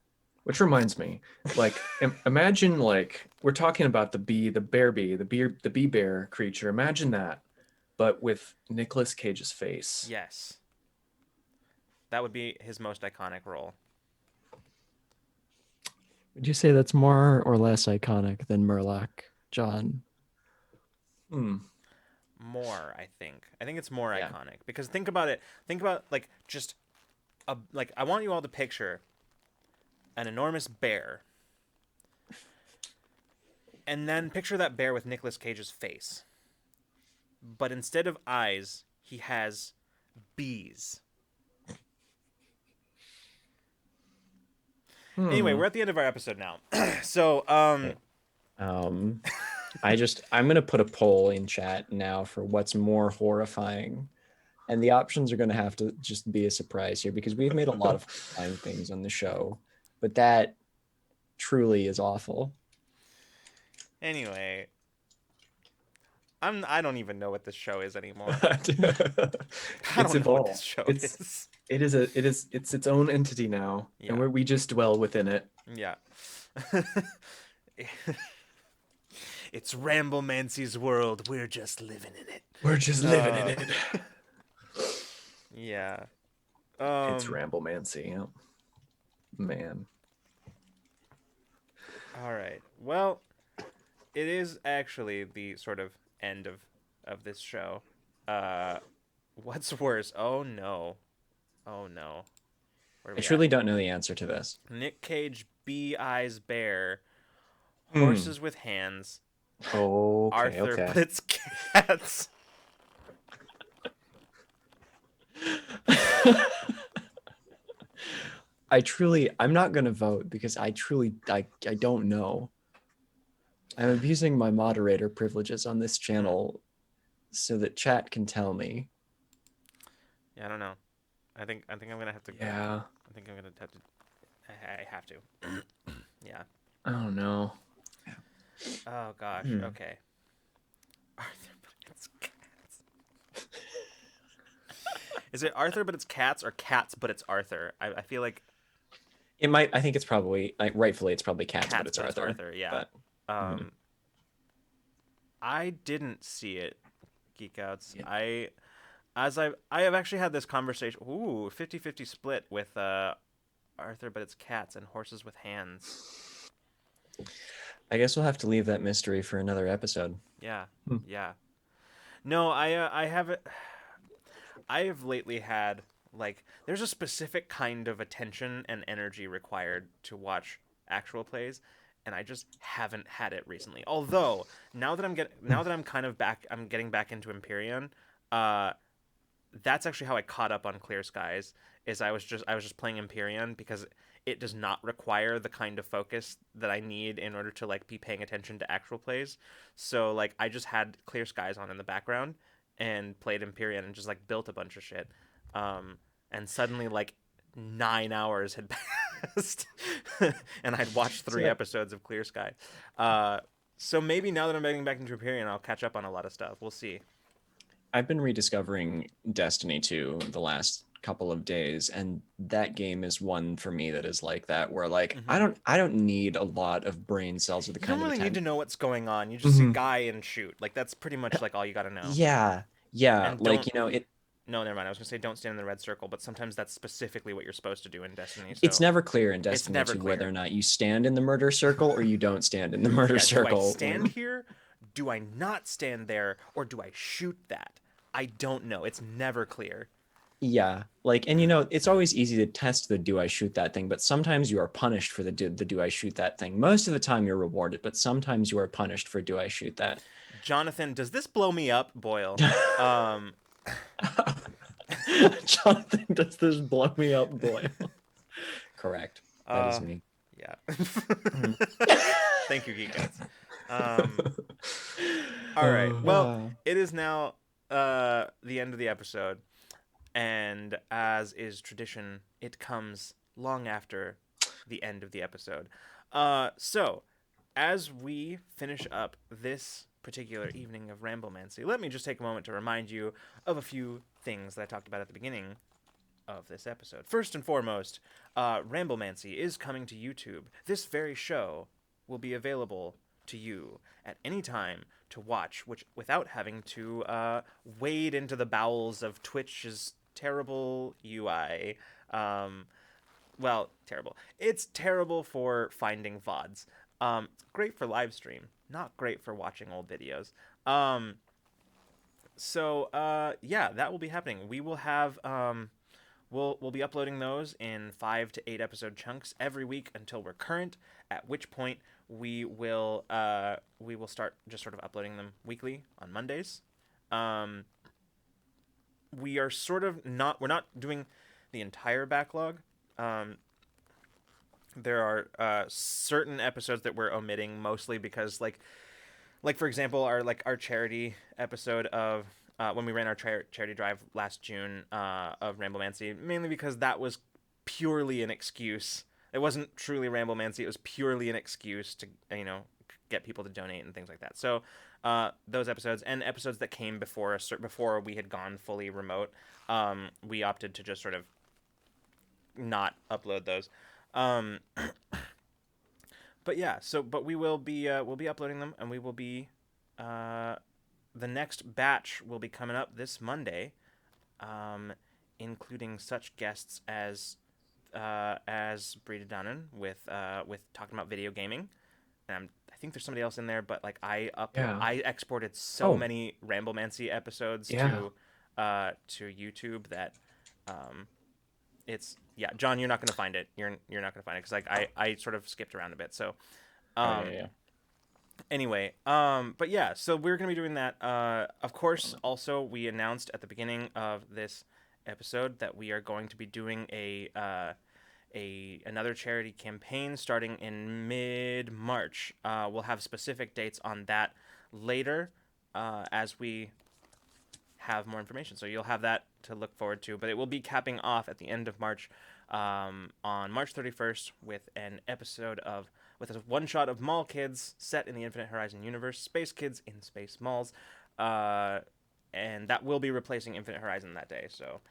Which reminds me, like, imagine, like, we're talking about the bee bear creature. Imagine that, but with Nicolas Cage's face.
Yes. That would be his most iconic role.
Would you say that's more or less iconic than Murloc, John?
More, I think. I think it's more
Yeah.
iconic because think about it. Think about like just like I want you all to picture an enormous bear, and then picture that bear with Nicolas Cage's face, but instead of eyes, he has bees. Anyway, we're at the end of our episode now. So,
I'm gonna put a poll in chat now for what's more horrifying, and the options are gonna have to just be a surprise here because we've made a lot of horrifying things on the show, but that truly is awful.
anyway, I don't even know what this show is anymore.
It's
I don't know what this show is.
It's its own entity now,
Yeah.
and we just dwell within it.
Yeah. It's Ramblemancy's world. We're just living in it.
We're just living in it.
Yeah.
It's Ramblemancy. Yep. Man.
All right. Well, it is actually the sort of end of this show. What's worse? Oh no. Oh no. Where are
I
we
truly
at?
don't know the answer to this.
Nick Cage, Bee Eyes Bear, Horses with Hands,
Okay.
Arthur,
Okay.
but it's cats.
I'm not gonna vote because I don't know. I'm abusing my moderator privileges on this channel so that chat can tell me.
Yeah, I don't know. I think I'm gonna have to.
Yeah.
I think I'm gonna have to. I have to. Yeah.
Oh no.
Oh gosh. Okay. Arthur, but it's cats. Is it Arthur, but it's cats, or cats, but it's Arthur? I feel like
It might. I think it's probably rightfully it's probably cats, but it's Arthur.
Yeah.
But,
I didn't see it, Geek Outs.
Yeah.
I have actually had this conversation. Ooh, 50-50 split with Arthur, but it's cats, and Horses with Hands.
I guess we'll have to leave that mystery for another episode.
Yeah. Yeah. No, I haven't. I have lately had like there's a specific kind of attention and energy required to watch actual plays, and I just haven't had it recently. Although now that I'm getting back into Empyrean. That's actually how I caught up on Clear Skies. Is I was just playing Empyrean because it does not require the kind of focus that I need in order to like be paying attention to actual plays. So like I just had Clear Skies on in the background and played Empyrean and just like built a bunch of shit. And suddenly like 9 hours had passed and I'd watched 3 episodes of Clear Sky. So maybe now that I'm getting back into Empyrean, I'll catch up on a lot of stuff. We'll see.
I've been rediscovering Destiny 2 the last couple of days, and that game is one for me that is like that, where like I don't need a lot of brain cells or the
You
kind
don't
of
really
attention.
need to know what's going on. You just see guy and shoot. Like that's pretty much like all you got to know.
Yeah, Yeah,
And
like
don't.
it.
No, never mind. I was gonna say don't stand in the red circle, but sometimes that's specifically what you're supposed to do in Destiny.
It's
So
never clear in
it's
Destiny
never
2 whether
clear.
or not you stand in the murder circle or you don't stand in the murder
Yeah, do I
circle.
stand here? Do I not stand there? Or do I shoot that? I don't know. It's never clear.
Yeah, like, and it's always easy to test the do I shoot that thing, but sometimes you are punished for the do I shoot that thing. Most of the time you're rewarded, but sometimes you are punished for do I shoot that.
Jonathan, does this blow me up, Boyle? Um,
Jonathan, does this blow me up, boy? Correct. That is me.
yeah.
Mhm.
Thank you, Geekouts. All right. Well,
Ah.
it is now the end of the episode, and as is tradition, it comes long after the end of the episode. So, as we finish up this particular evening of Ramblemancy, let me just take a moment to remind you of a few things that I talked about at the beginning of this episode. First and foremost, Ramblemancy is coming to YouTube. This very show will be available to you at any time to watch, which without having to wade into the bowels of Twitch's terrible UI. Well, terrible. It's terrible for finding VODs. It's great for live stream, not great for watching old videos. Yeah, that will be happening. We will have we'll be uploading those in 5 to 8 episode chunks every week until we're current. At which point we will start just sort of uploading them weekly on Mondays. We are sort of we're not doing the entire backlog. There are certain episodes that we're omitting, mostly because like for example our charity episode of when we ran our charity drive last June of Ramblemancy, mainly because that was purely an excuse. It wasn't truly Ramblemancy. It was purely an excuse to get people to donate and things like that. So those episodes and episodes that came before we had gone fully remote, we opted to just sort of not upload those. But yeah, but we'll be uploading them, and we will be the next batch will be coming up this Monday, including such guests as Brita Dunnan with talking about video gaming. And I think there's somebody else in there, but like I exported so many Ramblemancy episodes to YouTube that it's John, you're not going to find it. You're not going to find it because like I sort of skipped around a bit. So anyway, but yeah, so we're going to be doing that. Of course, also we announced at the beginning of this episode that we are going to be doing another charity campaign starting in mid-March. We'll have specific dates on that later as we have more information. So you'll have that to look forward to, but it will be capping off at the end of March on March 31st with a one shot of mall kids set in the Infinite Horizon universe, space kids in space malls, and that will be replacing Infinite Horizon that day. So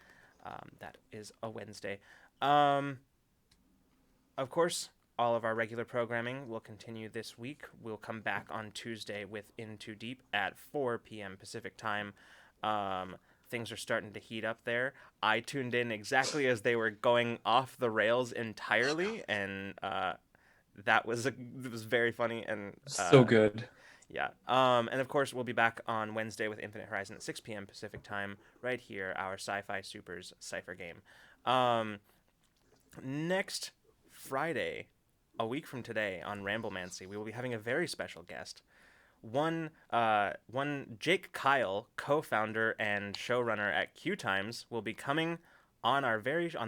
that is a Wednesday. Of course, all of our regular programming will continue this week. We'll come back on Tuesday with In Too Deep at 4 p.m. Pacific time. Things are starting to heat up there. I tuned in exactly as they were going off the rails entirely, and it was very funny and
So good.
Yeah. And of course, we'll be back on Wednesday with Infinite Horizon at 6 p.m. Pacific time, right here, our Sci-Fi Supers Cypher game. Next Friday, a week from today, on Ramblemancy, we will be having a very special guest. One Jake Kyle, co-founder and showrunner at Q Times, will be coming on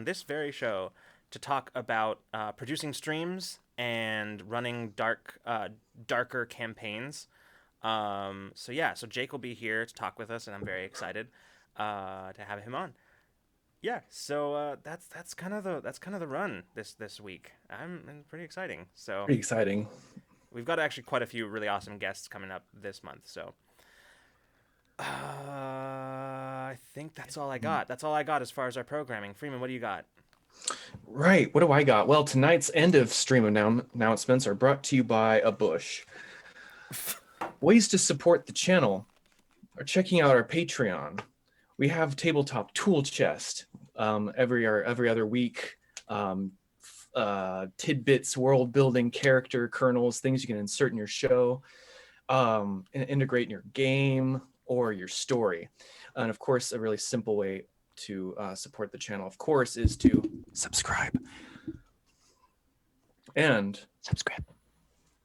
this very show to talk about producing streams and running darker campaigns. So Jake will be here to talk with us, and I'm very excited to have him on. Yeah, so that's kind of the run this week. I'm pretty exciting. So
Pretty exciting.
we've got actually quite a few really awesome guests coming up this month. So I think that's all I got. That's all I got as far as our programming. Freeman, what do you got?
Right. What do I got? Well, tonight's end of stream announcements are brought to you by a bush. Ways to support the channel. are checking out our Patreon, we have Tabletop Tool Chest every other week. Tidbits, world building, character kernels, things you can insert in your show, and integrate in your game or your story. And of course, a really simple way to support the channel, of course, is to subscribe. And
Subscribe.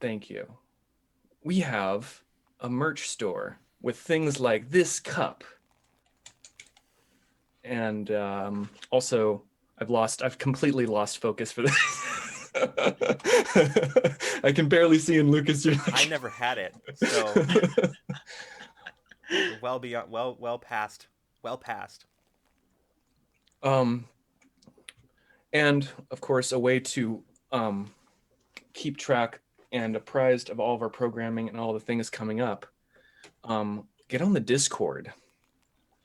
thank you. We have a merch store with things like this cup. And also, I've completely lost focus for this. I can barely see in Lucas.
I never had it, so well beyond, well past.
And of course, a way to keep track and apprised of all of our programming and all the things coming up. Get on the Discord.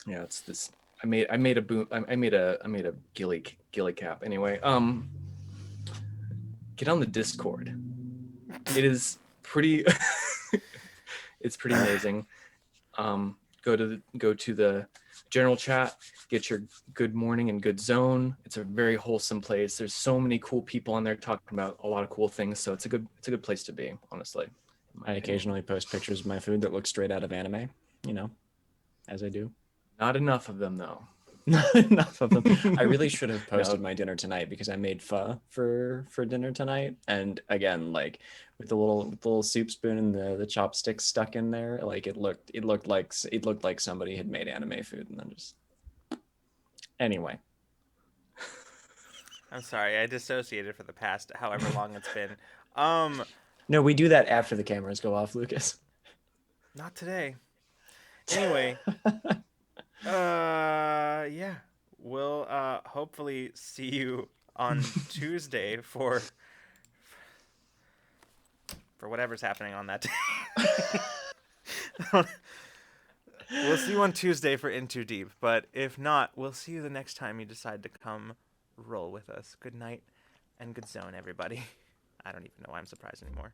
Yeah, it's this. I made a ghillie cap. Anyway, get on the Discord. It is pretty. It's pretty amazing. Go to the general chat. Get your good morning and good zone. It's a very wholesome place. There's so many cool people on there talking about a lot of cool things. So it's a good place to be, honestly.
I occasionally post pictures of my food that look straight out of anime, as I do.
Not enough of them though.
Not enough of them. I really should have posted my dinner tonight because I made pho for dinner tonight, and again, like with the little soup spoon and the chopsticks stuck in there, like it looked like somebody had made anime food, and then just anyway.
I'm sorry, I dissociated for the past however long it's been.
No, we do that after the cameras go off, Lucas.
Not today. Anyway. Yeah. We'll hopefully see you on Tuesday for whatever's happening on that day. We'll see you on Tuesday for In Too Deep, but if not, we'll see you the next time you decide to come roll with us. Good night and good zone, everybody. I don't even know why I'm surprised anymore.